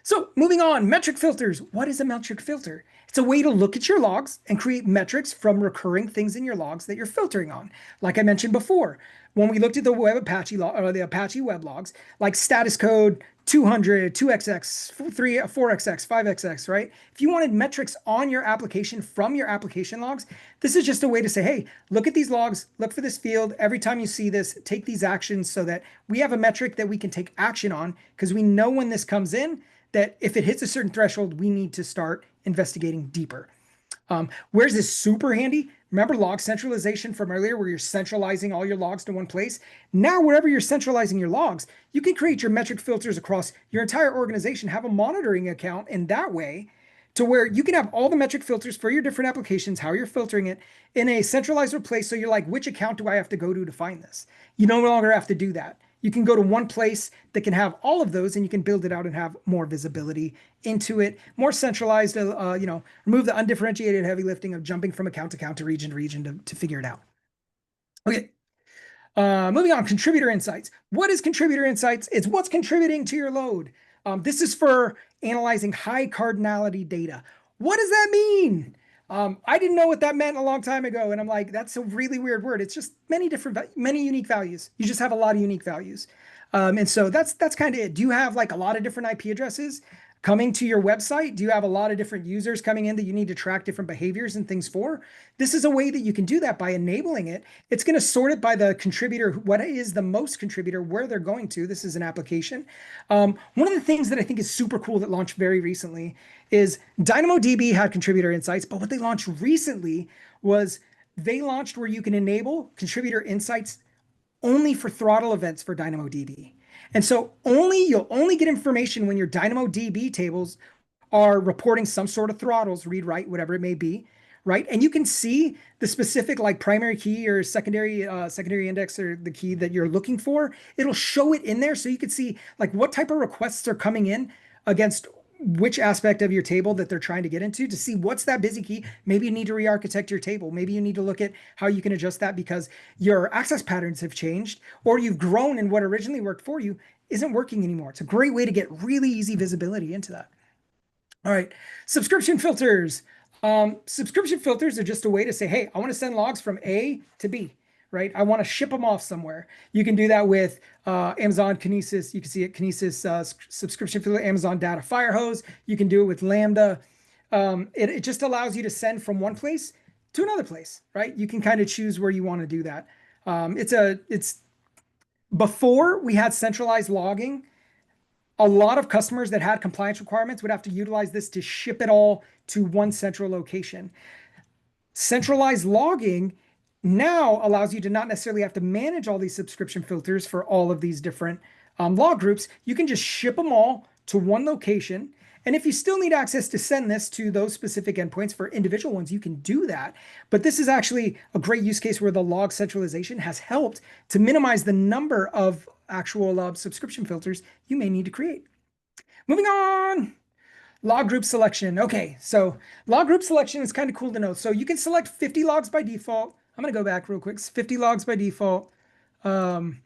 So moving on, metric filters. What is a metric filter? It's a way to look at your logs and create metrics from recurring things in your logs that you're filtering on. Like I mentioned before, when we looked at the web Apache log or the Apache web logs, like status code 200, 2xx, 3, 4xx, 5xx, right? If you wanted metrics on your application from your application logs, this is just a way to say, hey, look at these logs, look for this field. Every time you see this, take these actions so that we have a metric that we can take action on because we know when this comes in, that if it hits a certain threshold, we need to start investigating deeper. Where's this super handy? Remember log centralization from earlier where you're centralizing all your logs to one place? Now, wherever you're centralizing your logs, you can create your metric filters across your entire organization, have a monitoring account in that way to where you can have all the metric filters for your different applications, how you're filtering it in a centralized place. So you're like, which account do I have to go to find this? You no longer have to do that. You can go to one place that can have all of those and you can build it out and have more visibility into it, more centralized, remove the undifferentiated heavy lifting of jumping from account to account to region to figure it out. Okay. Moving on, contributor insights. What is contributor insights? It's what's contributing to your load. This is for analyzing high cardinality data. What does that mean? I didn't know what that meant a long time ago. And I'm like, that's a really weird word. It's just many unique values. You just have a lot of unique values. And so that's kind of it. Do you have like a lot of different IP addresses coming to your website? Do you have a lot of different users coming in that you need to track different behaviors and things for? This is a way that you can do that by enabling it. It's going to sort it by the contributor, what is the most contributor, where they're going to. This is an application. One of the things that I think is super cool that launched very recently is DynamoDB had contributor insights, but what they launched recently was they launched where you can enable contributor insights only for throttle events for DynamoDB. And so you'll only get information when your DynamoDB tables are reporting some sort of throttles, read, write, whatever it may be, right? And you can see the specific like primary key or secondary index or the key that you're looking for. It'll show it in there so you can see like what type of requests are coming in against which aspect of your table that they're trying to get into to see what's that busy key. Maybe you need to re-architect your table. Maybe you need to look at how you can adjust that because your access patterns have changed or you've grown and what originally worked for you isn't working anymore. It's a great way to get really easy visibility into that. All right, subscription filters. Subscription filters are just a way to say, hey, I want to send logs from A to B, right? I want to ship them off somewhere. You can do that with Amazon Kinesis. You can see it Kinesis subscription filter, Amazon Data Firehose. You can do it with Lambda. It just allows you to send from one place to another place, right? You can kind of choose where you want to do that. Before we had centralized logging, a lot of customers that had compliance requirements would have to utilize this to ship it all to one central location. Centralized logging now allows you to not necessarily have to manage all these subscription filters for all of these different log groups. You can just ship them all to one location. And if you still need access to send this to those specific endpoints for individual ones, you can do that. But this is actually a great use case where the log centralization has helped to minimize the number of actual subscription filters you may need to create. Moving on. Log group selection. Okay, so log group selection is kind of cool to know. So you can select 50 logs by default. I'm going to go back real quick. 50 logs by default. I'm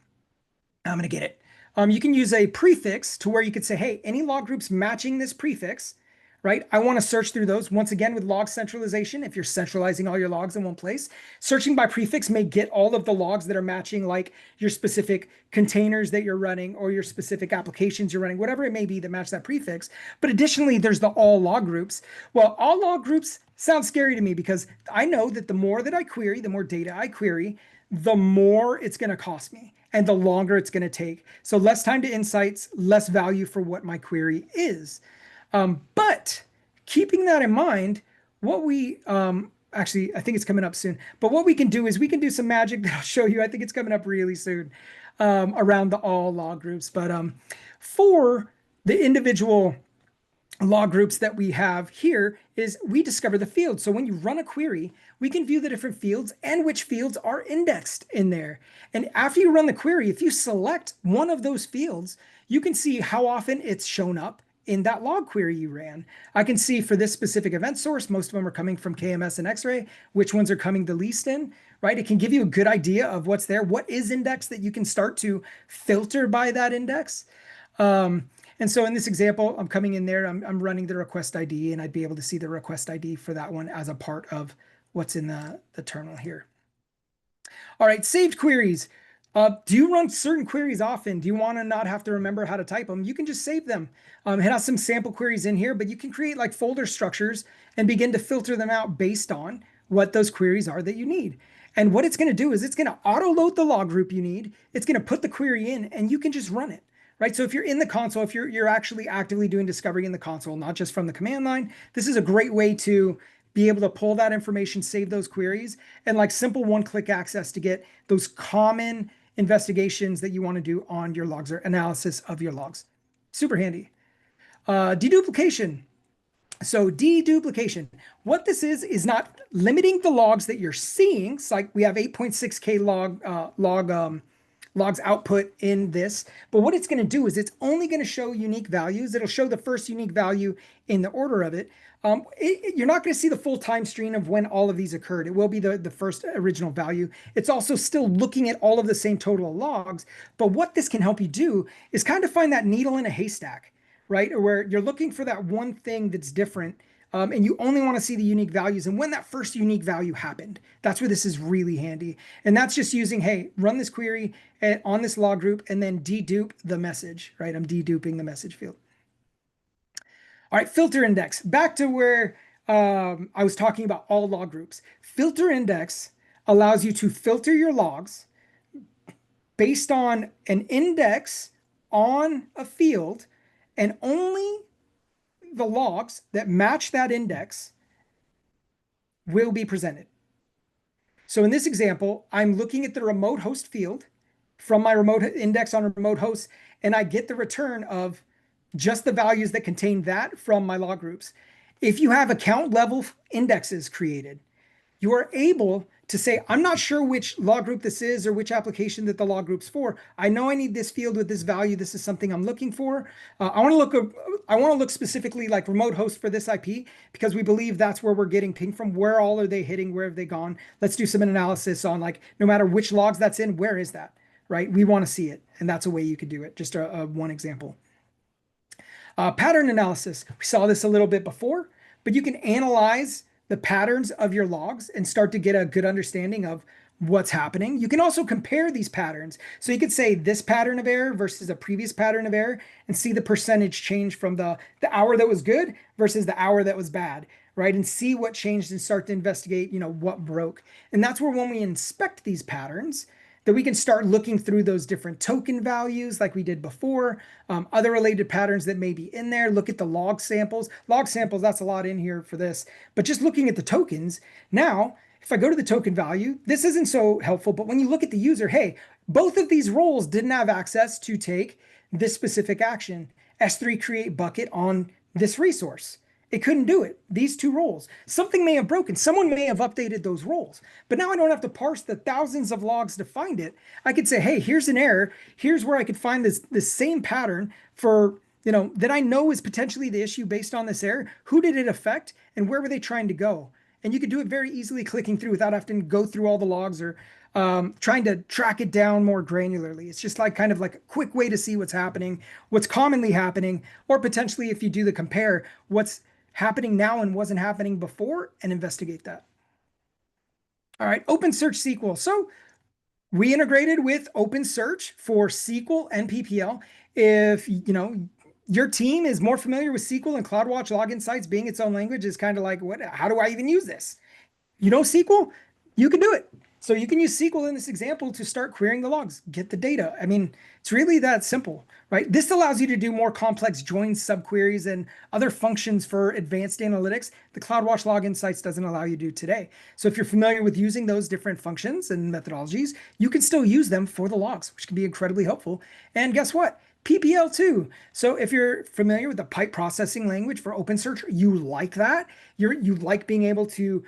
going to get it. You can use a prefix to where you could say, hey, any log groups matching this prefix, right? I want to search through those. Once again, with log centralization, if you're centralizing all your logs in one place, searching by prefix may get all of the logs that are matching like your specific containers that you're running or your specific applications you're running, whatever it may be that match that prefix. But additionally, there's the all log groups. Well, all log groups sounds scary to me because I know that the more that I query, the more data I query, the more it's going to cost me and the longer it's going to take. So less time to insights, less value for what my query is. But keeping that in mind, what we actually, I think it's coming up soon, but what we can do is we can do some magic that I'll show you. I think it's coming up really soon around the all log groups. But for the individual log groups that we have here is we discover the fields. So when you run a query, we can view the different fields and which fields are indexed in there. And after you run the query, if you select one of those fields, you can see how often it's shown up in that log query you ran. I can see for this specific event source, most of them are coming from KMS and X-ray, which ones are coming the least in, right? It can give you a good idea of what's there, what is indexed that you can start to filter by that index. And so in this example, I'm coming in there, I'm running the request ID, and I'd be able to see the request ID for that one as a part of what's in the terminal here. All right, saved queries. Do you run certain queries often? Do you want to not have to remember how to type them? You can just save them. It has some sample queries in here, but you can create like folder structures and begin to filter them out based on what those queries are that you need. And what it's going to do is it's going to auto load the log group you need. It's going to put the query in, and you can just run it. Right. So if you're in the console, if you're actually actively doing discovery in the console, not just from the command line, this is a great way to be able to pull that information, save those queries, and like simple one-click access to get those common investigations that you want to do on your logs or analysis of your logs. Super handy. Deduplication. So deduplication, what this is not limiting the logs that you're seeing. It's like we have 8.6K logs output in this, but what it's going to do is it's only going to show unique values. It'll show the first unique value in the order of it. You're not going to see the full time stream of when all of these occurred. It will be the first original value. It's also still looking at all of the same total logs, but what this can help you do is kind of find that needle in a haystack, right? Or where you're looking for that one thing that's different, and you only want to see the unique values and when that first unique value happened. That's where this is really handy. And that's just using, hey, run this query on this log group and then dedupe the message, right? I'm deduping the message field. All right, filter index. Back to where I was talking about all log groups. Filter index allows you to filter your logs based on an index on a field, and only the logs that match that index will be presented. So in this example, I'm looking at the remote host field from my remote index on remote host, and I get the return of just the values that contain that from my log groups. If you have account level indexes created, you are able to say, I'm not sure which log group this is or which application that the log group's for. I know I need this field with this value. This is something I'm looking for. I want to look specifically like remote host for this IP because we believe that's where we're getting ping from. Where all are they hitting? Where have they gone? Let's do some analysis on like, no matter which logs that's in, where is that, right? We want to see it. And that's a way you could do it. Just one example. Pattern analysis. We saw this a little bit before, but you can analyze the patterns of your logs and start to get a good understanding of what's happening. You can also compare these patterns. So you could say this pattern of error versus a previous pattern of error and see the percentage change from the hour that was good versus the hour that was bad, right? And see what changed and start to investigate, what broke. And that's where when we inspect these patterns, that we can start looking through those different token values like we did before, other related patterns that may be in there. Look at the log samples. Log samples, that's a lot in here for this. But just looking at the tokens, now, if I go to the token value, this isn't so helpful, but when you look at the user, hey, both of these roles didn't have access to take this specific action, S3 create bucket on this resource. It couldn't do it. These two roles. Something may have broken. Someone may have updated those roles. But now I don't have to parse the thousands of logs to find it. I could say, hey, here's an error. Here's where I could find this same pattern for, that I know is potentially the issue based on this error. Who did it affect? And where were they trying to go? And you could do it very easily clicking through without having to go through all the logs or trying to track it down more granularly. It's just like kind of like a quick way to see what's happening, what's commonly happening, or potentially if you do the compare, what's happening now and wasn't happening before, and investigate that. All right, OpenSearch SQL. So we integrated with OpenSearch for SQL and PPL. If your team is more familiar with SQL and CloudWatch Login Sites being its own language is kind of like, how do I even use this? SQL, you can do it. So you can use SQL in this example to start querying the logs, get the data. I mean, it's really that simple, right? This allows you to do more complex join subqueries and other functions for advanced analytics the CloudWatch Login Sites doesn't allow you to do today. So if you're familiar with using those different functions and methodologies, you can still use them for the logs, which can be incredibly helpful. And guess what? PPL too. So if you're familiar with the pipe processing language for OpenSearch, you like that. You like being able to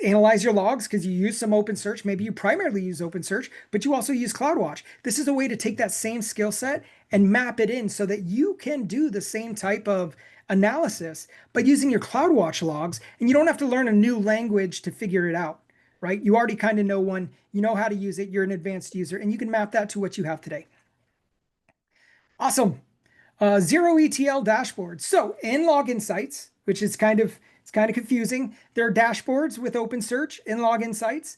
analyze your logs because you use some OpenSearch. Maybe you primarily use OpenSearch, but you also use CloudWatch. This is a way to take that same skill set and map it in so that you can do the same type of analysis by using your CloudWatch logs, and you don't have to learn a new language to figure it out, right? You already kind of know one, you know how to use it, you're an advanced user, and you can map that to what you have today. Awesome. Zero ETL dashboards. So in Log Insights, which is it's kind of confusing. There are dashboards with OpenSearch in Log Insights.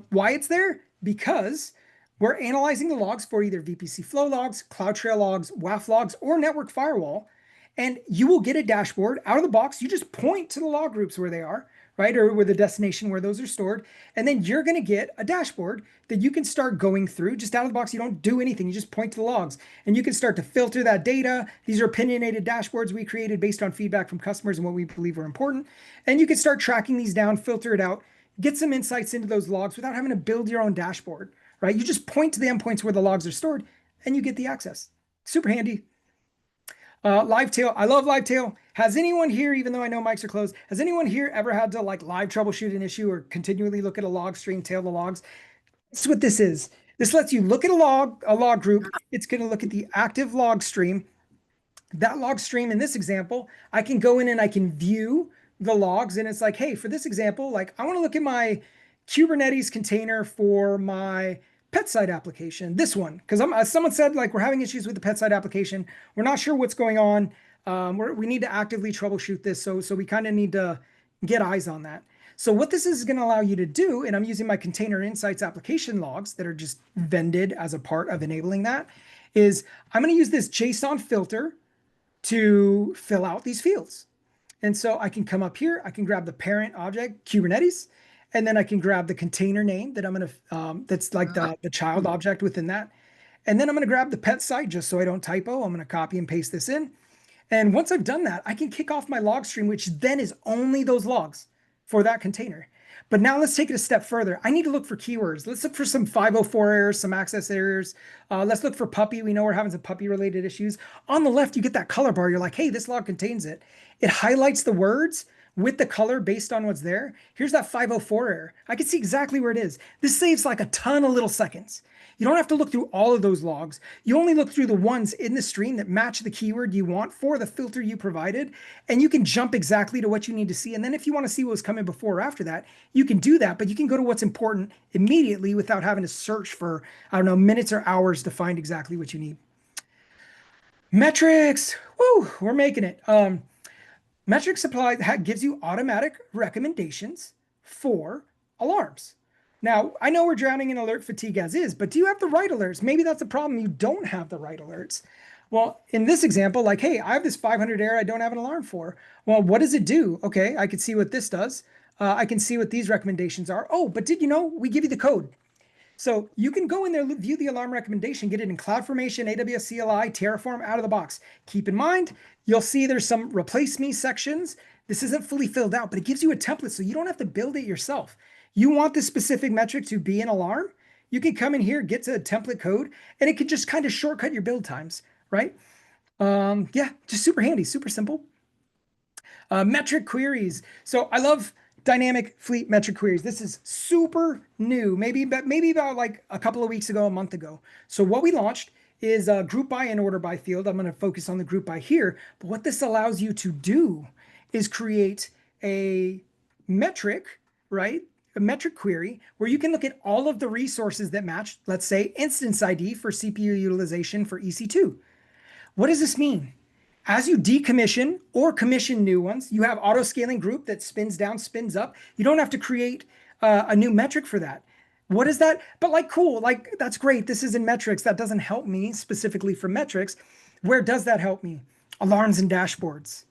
Why it's there? Because we're analyzing the logs for either VPC flow logs, CloudTrail logs, WAF logs, or network firewall. And you will get a dashboard out of the box. You just point to the log groups where they are, right? Or where the destination where those are stored. And then you're going to get a dashboard that you can start going through just out of the box. You don't do anything. You just point to the logs and you can start to filter that data. These are opinionated dashboards we created based on feedback from customers and what we believe are important. And you can start tracking these down, filter it out, get some insights into those logs without having to build your own dashboard, right? You just point to the endpoints where the logs are stored and you get the access. Super handy. Livetail, I love Livetail. Has anyone here, even though I know mics are closed, has anyone here ever had to like live troubleshoot an issue or continually look at a log stream, tail the logs? That's what this is. This lets you look at a log group. It's going to look at the active log stream. That log stream in this example, I can go in and I can view the logs. And it's like, hey, for this example, like I want to look at my Kubernetes container for my pet site application, this one, because someone said like we're having issues with the pet site application. We're not sure what's going on. We need to actively troubleshoot this. So we kind of need to get eyes on that. So what this is going to allow you to do, and I'm using my Container Insights application logs that are just vended as a part of enabling that, is I'm going to use this JSON filter to fill out these fields. And so I can come up here, I can grab the parent object, Kubernetes, and then I can grab the container name that I'm going to, that's like the child object within that. And then I'm going to grab the pet site just so I don't typo. I'm going to copy and paste this in. And once I've done that, I can kick off my log stream, which then is only those logs for that container. But now let's take it a step further. I need to look for keywords. Let's look for some 504 errors, some access errors. Let's look for puppy. We know we're having some puppy related issues. On the left, you get that color bar. You're like, hey, this log contains it. It highlights the words with the color based on what's there. Here's that 504 error. I can see exactly where it is. This saves like a ton of little seconds. You don't have to look through all of those logs. You only look through the ones in the stream that match the keyword you want for the filter you provided, and you can jump exactly to what you need to see. And then if you want to see what was coming before or after that, you can do that, but you can go to what's important immediately without having to search for, I don't know, minutes or hours to find exactly what you need. Metrics, woo, we're making it. Metrics Supply gives you automatic recommendations for alarms. Now, I know we're drowning in alert fatigue as is, but do you have the right alerts? Maybe that's the problem. You don't have the right alerts. Well, in this example, like, hey, I have this 500 error I don't have an alarm for. Well, what does it do? Okay, I can see what this does. I can see what these recommendations are. Oh, but did you know we give you the code? So you can go in there, view the alarm recommendation, get it in CloudFormation, AWS CLI, Terraform out of the box. Keep in mind, you'll see there's some replace me sections. This isn't fully filled out, but it gives you a template so you don't have to build it yourself. You want this specific metric to be an alarm, you can come in here, get to a template code, and it can just kind of shortcut your build times, right? Yeah, just super handy, super simple. Metric queries. So I love dynamic fleet metric queries. This is super new, maybe about like a couple of weeks ago, a month ago. So what we launched is a group by and order by field. I'm going to focus on the group by here. But what this allows you to do is create a metric, right? A metric query where you can look at all of the resources that match, let's say instance ID for CPU utilization for EC2. What does this mean? As you decommission or commission new ones, you have auto scaling group that spins down, spins up. You don't have to create a new metric for that. What is that? But like, cool, like that's great. This is in metrics. That doesn't help me specifically for metrics. Where does that help me? Alarms and dashboards,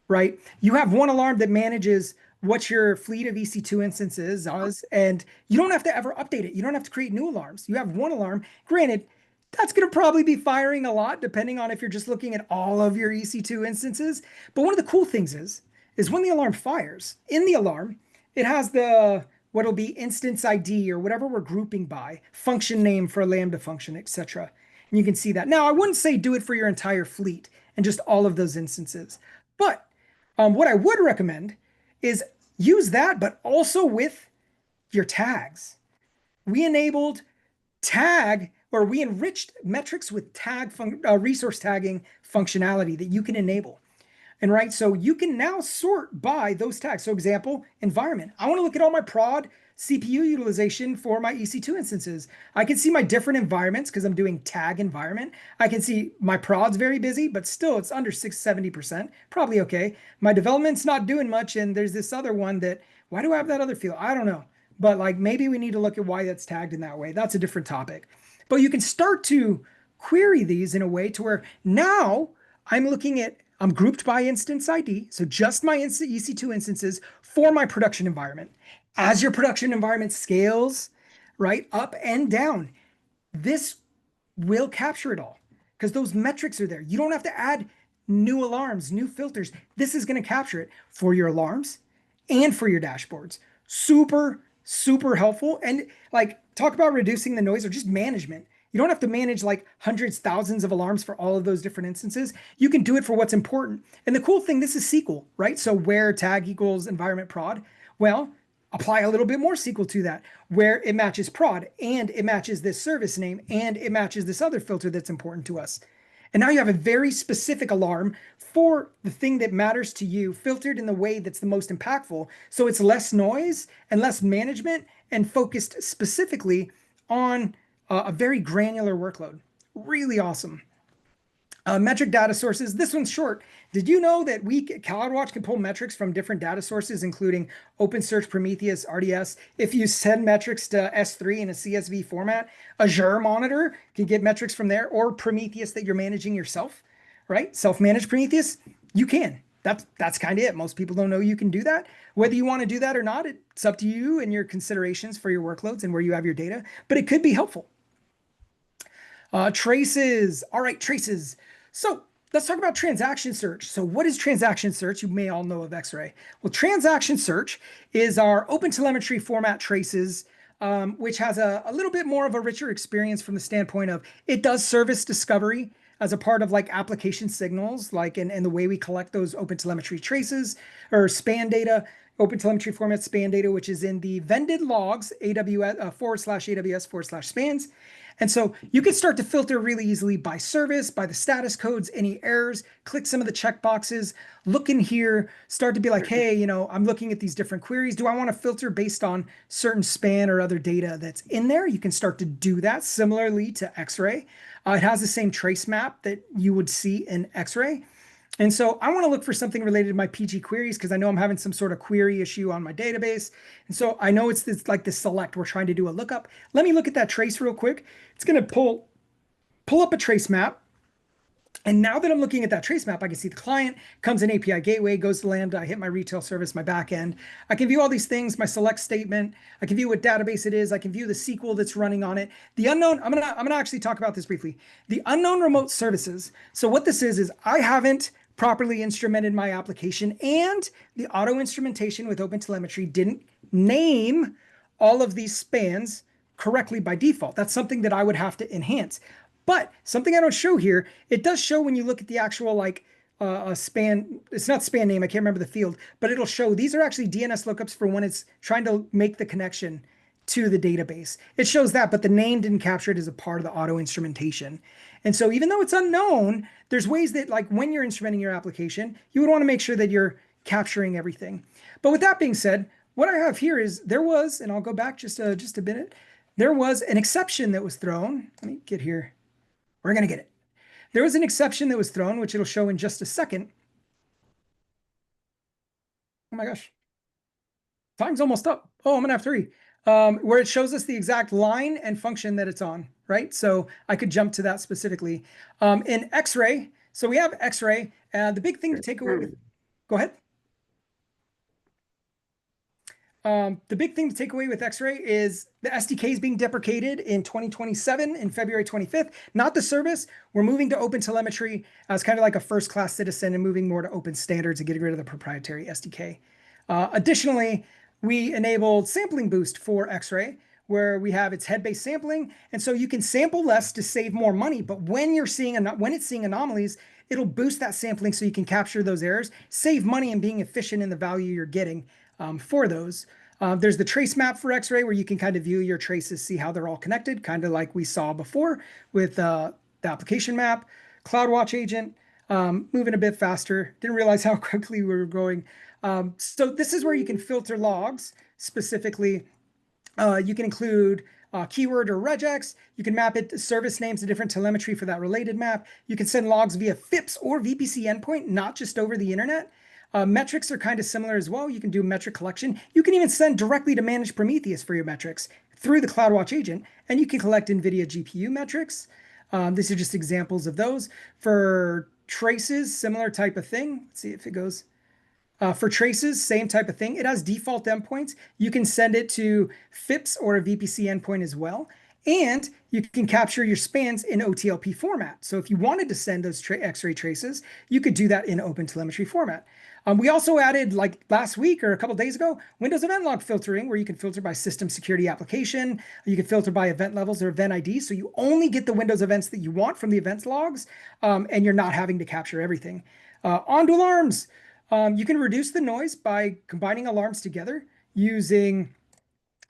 right? You have one alarm that manages what your fleet of EC2 instances is, and you don't have to ever update it. You don't have to create new alarms. You have one alarm. Granted, that's going to probably be firing a lot depending on if you're just looking at all of your EC2 instances. But one of the cool things is when the alarm fires, in the alarm, it has what'll be instance ID or whatever we're grouping by, function name for a Lambda function, etc. And you can see that. Now, I wouldn't say do it for your entire fleet and just all of those instances. But what I would recommend is use that, but also with your tags. We enabled tag, or we enriched metrics with resource tagging functionality that you can enable. And right, so you can now sort by those tags. So example, environment. I want to look at all my prod CPU utilization for my EC2 instances. I can see my different environments because I'm doing tag environment. I can see my prod's very busy, but still it's under 70%, probably okay. My development's not doing much, and there's this other one that, why do I have that other field? I don't know. But like maybe we need to look at why that's tagged in that way. That's a different topic. But you can start to query these in a way to where now I'm grouped by instance ID, so just my EC2 instances for my production environment. As your production environment scales, right, up and down, this will capture it all because those metrics are there. You don't have to add new alarms, new filters. This is going to capture it for your alarms and for your dashboards. Super, super helpful. And like, talk about reducing the noise or just management. You don't have to manage like hundreds, thousands of alarms for all of those different instances. You can do it for what's important. And the cool thing, this is SQL, right? So where tag equals environment prod, well, apply a little bit more SQL to that, where it matches prod and it matches this service name and it matches this other filter that's important to us. And now you have a very specific alarm for the thing that matters to you, filtered in the way that's the most impactful. So it's less noise and less management and focused specifically on a very granular workload. Really awesome. Metric data sources. This one's short. Did you know that CloudWatch can pull metrics from different data sources, including OpenSearch, Prometheus, RDS? If you send metrics to S3 in a CSV format, Azure Monitor can get metrics from there, or Prometheus that you're managing yourself, right? Self-managed Prometheus, you can. That's kind of it. Most people don't know you can do that. Whether you want to do that or not, it's up to you and your considerations for your workloads and where you have your data, but it could be helpful. Traces. All right, traces. So let's talk about transaction search. So what is transaction search? You may all know of X-Ray. Well, transaction search is our OpenTelemetry format traces, which has a little bit more of a richer experience from the standpoint of it does service discovery as a part of like application signals, like in the way we collect those OpenTelemetry traces or span data, OpenTelemetry format span data, which is in the vended logs, AWS /AWS/spans. And so you can start to filter really easily by service, by the status codes, any errors, click some of the checkboxes, look in here, start to be like, hey, you know, I'm looking at these different queries. Do I want to filter based on certain span or other data that's in there? You can start to do that similarly to X-Ray. It has the same trace map that you would see in X-Ray. And so I want to look for something related to my PG queries because I know I'm having some sort of query issue on my database. And so I know it's this, like the select, we're trying to do a lookup. Let me look at that trace real quick. It's going to pull up a trace map. And now that I'm looking at that trace map, I can see the client, comes in API gateway, goes to Lambda, I hit my retail service, my backend. I can view all these things, my select statement. I can view what database it is. I can view the SQL that's running on it. The unknown, I'm gonna actually talk about this briefly. The unknown remote services. So what this is I haven't properly instrumented my application, and the auto instrumentation with OpenTelemetry didn't name all of these spans correctly by default. That's something that I would have to enhance. But something I don't show here, it does show when you look at the actual like span, it's not span name, I can't remember the field, but it'll show these are actually DNS lookups for when it's trying to make the connection to the database. It shows that, but the name didn't capture it as a part of the auto instrumentation. And so even though it's unknown, there's ways that like when you're instrumenting your application, you would want to make sure that you're capturing everything. But with that being said, what I have here is there was, and I'll go back just a minute, there was an exception that was thrown. Let me get here. We're going to get it. There was an exception that was thrown, which it'll show in just a second. Oh my gosh. Time's almost up. Oh, I'm going to have three. Where it shows us the exact line and function that it's on, right? So I could jump to that specifically. In X-Ray, so we have X-Ray. The big thing to take away with, go ahead. The big thing to take away with X-Ray is the SDK is being deprecated in 2027, in February 25th. Not the service. We're moving to OpenTelemetry as kind of like a first-class citizen and moving more to open standards and getting rid of the proprietary SDK. Additionally, we enabled sampling boost for X-Ray, where we have its head-based sampling. And so you can sample less to save more money. But when it's seeing anomalies, it'll boost that sampling so you can capture those errors, save money and being efficient in the value you're getting for those. There's the trace map for X-ray where you can kind of view your traces, see how they're all connected, kind of like we saw before with the application map. CloudWatch Agent, moving a bit faster. Didn't realize how quickly we were going. So this is where you can filter logs specifically. You can include keyword or regex. You can map it to service names to different telemetry for that related map. You can send logs via FIPS or VPC endpoint, not just over the internet. Metrics are kind of similar as well. You can do metric collection. You can even send directly to Managed Prometheus for your metrics through the CloudWatch agent, and you can collect NVIDIA GPU metrics. These are just examples of those. For traces, similar type of thing. Let's see if it goes. For traces, same type of thing. It has default endpoints. You can send it to FIPS or a VPC endpoint as well. And you can capture your spans in OTLP format. So if you wanted to send those X-ray traces, you could do that in OpenTelemetry format. We also added, like last week or a couple days ago, Windows event log filtering, where you can filter by system security application. You can filter by event levels or event IDs. So you only get the Windows events that you want from the events logs, and you're not having to capture everything. On alarms. You can reduce the noise by combining alarms together using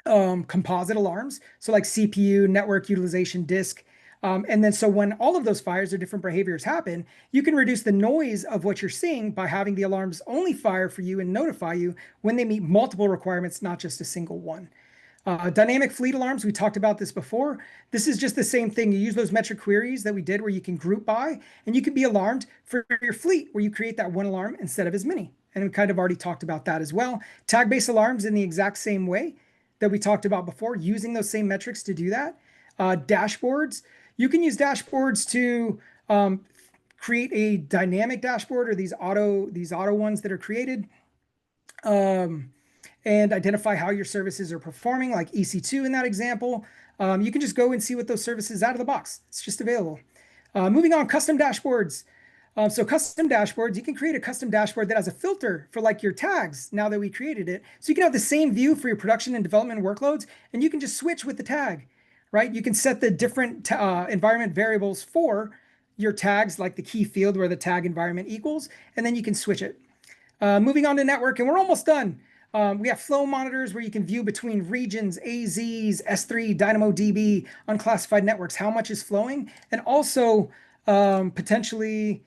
composite alarms. So like CPU, network utilization, disk. And then so when all of those fires or different behaviors happen, you can reduce the noise of what you're seeing by having the alarms only fire for you and notify you when they meet multiple requirements, not just a single one. Dynamic fleet alarms, we talked about this before. This is just the same thing. You use those metric queries that we did where you can group by, and you can be alarmed for your fleet where you create that one alarm instead of as many. And we kind of already talked about that as well. Tag-based alarms in the exact same way that we talked about before, using those same metrics to do that. Dashboards, you can use dashboards to create a dynamic dashboard or these auto ones that are created. And identify how your services are performing, like EC2 in that example. You can just go and see what those services out of the box. It's just available. Moving on, custom dashboards. So custom dashboards, you can create a custom dashboard that has a filter for like your tags now that we created it. So you can have the same view for your production and development workloads, and you can just switch with the tag, right? You can set the different environment variables for your tags, like the key field where the tag environment equals, and then you can switch it. Moving on to network, and we're almost done. We have flow monitors where you can view between regions, AZs, S3, DynamoDB, unclassified networks, how much is flowing, and also potentially,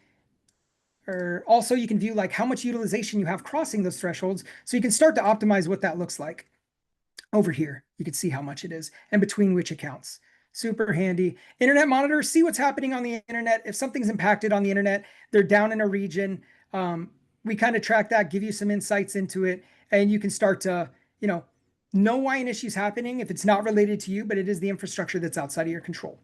or also you can view like how much utilization you have crossing those thresholds, so you can start to optimize what that looks like. Over here, you can see how much it is and between which accounts. Super handy. Internet monitor, see what's happening on the internet. If something's impacted on the internet, they're down in a region. We kind of track that, give you some insights into it, and you can start to, know why an issue is happening if it's not related to you, but it is the infrastructure that's outside of your control.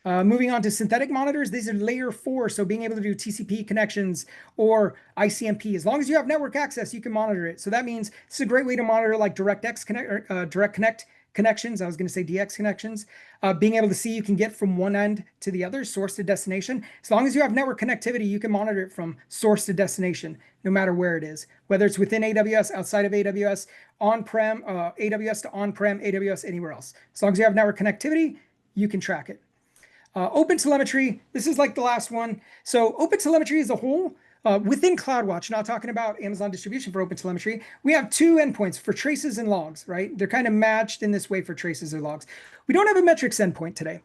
Moving on to synthetic monitors, these are layer 4, so being able to do TCP connections or ICMP. As long as you have network access, you can monitor it. So that means it's a great way to monitor like direct connect connections. I was going to say DX connections. Being able to see you can get from one end to the other, source to destination. As long as you have network connectivity, you can monitor it from source to destination, no matter where it is, whether it's within AWS, outside of AWS, on-prem, AWS to on-prem, AWS, anywhere else. As long as you have network connectivity, you can track it. OpenTelemetry, this is like the last one. So OpenTelemetry as a whole, within CloudWatch, not talking about Amazon distribution for OpenTelemetry, we have two endpoints for traces and logs, right? They're kind of matched in this way for traces or logs. We don't have a metrics endpoint today.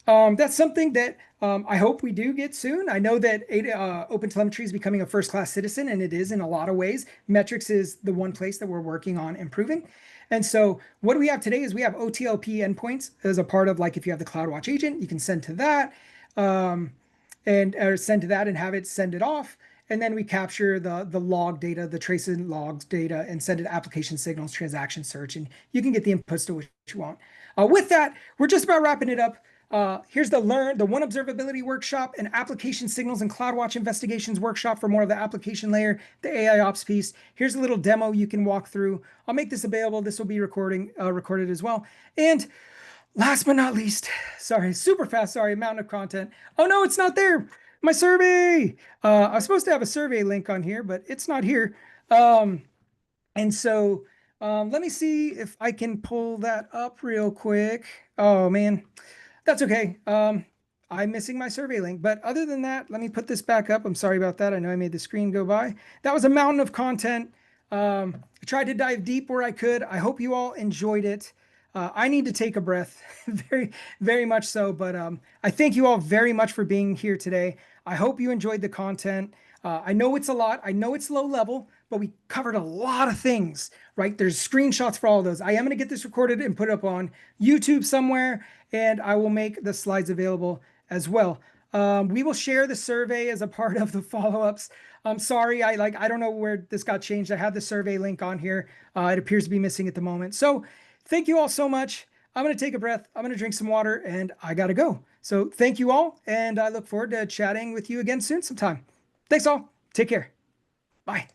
That's something that I hope we do get soon. I know that OpenTelemetry is becoming a first-class citizen, and it is in a lot of ways. Metrics is the one place that we're working on improving. And so what we have today is we have OTLP endpoints as a part of, like, if you have the CloudWatch agent, you can send to that or send to that and have it send it off. And then we capture the log data, the trace and logs data, and send it to application signals, transaction search, and you can get the inputs to what you want. With that, we're just about wrapping it up. Here's the One Observability Workshop and Application Signals and CloudWatch Investigations Workshop for more of the application layer, the AIOps piece. Here's a little demo you can walk through. I'll make this available. This will be recorded as well. And last but not least, sorry, super fast, sorry, amount of content. Oh no, it's not there. My survey. I was supposed to have a survey link on here, but it's not here. And so let me see if I can pull that up real quick. Oh man. That's okay. I'm missing my survey link. But other than that, let me put this back up. I'm sorry about that. I know I made the screen go by. That was a mountain of content. I tried to dive deep where I could. I hope you all enjoyed it. I need to take a breath, very, very much so. But I thank you all very much for being here today. I hope you enjoyed the content. I know it's a lot. I know it's low level, but we covered a lot of things, right? There's screenshots for all those. I am going to get this recorded and put it up on YouTube somewhere, and I will make the slides available as well. We will share the survey as a part of the follow-ups. I'm sorry, I don't know where this got changed. I have the survey link on here. It appears to be missing at the moment. So thank you all so much. I'm going to take a breath. I'm going to drink some water, and I got to go. So thank you all, and I look forward to chatting with you again soon sometime. Thanks all. Take care. Bye.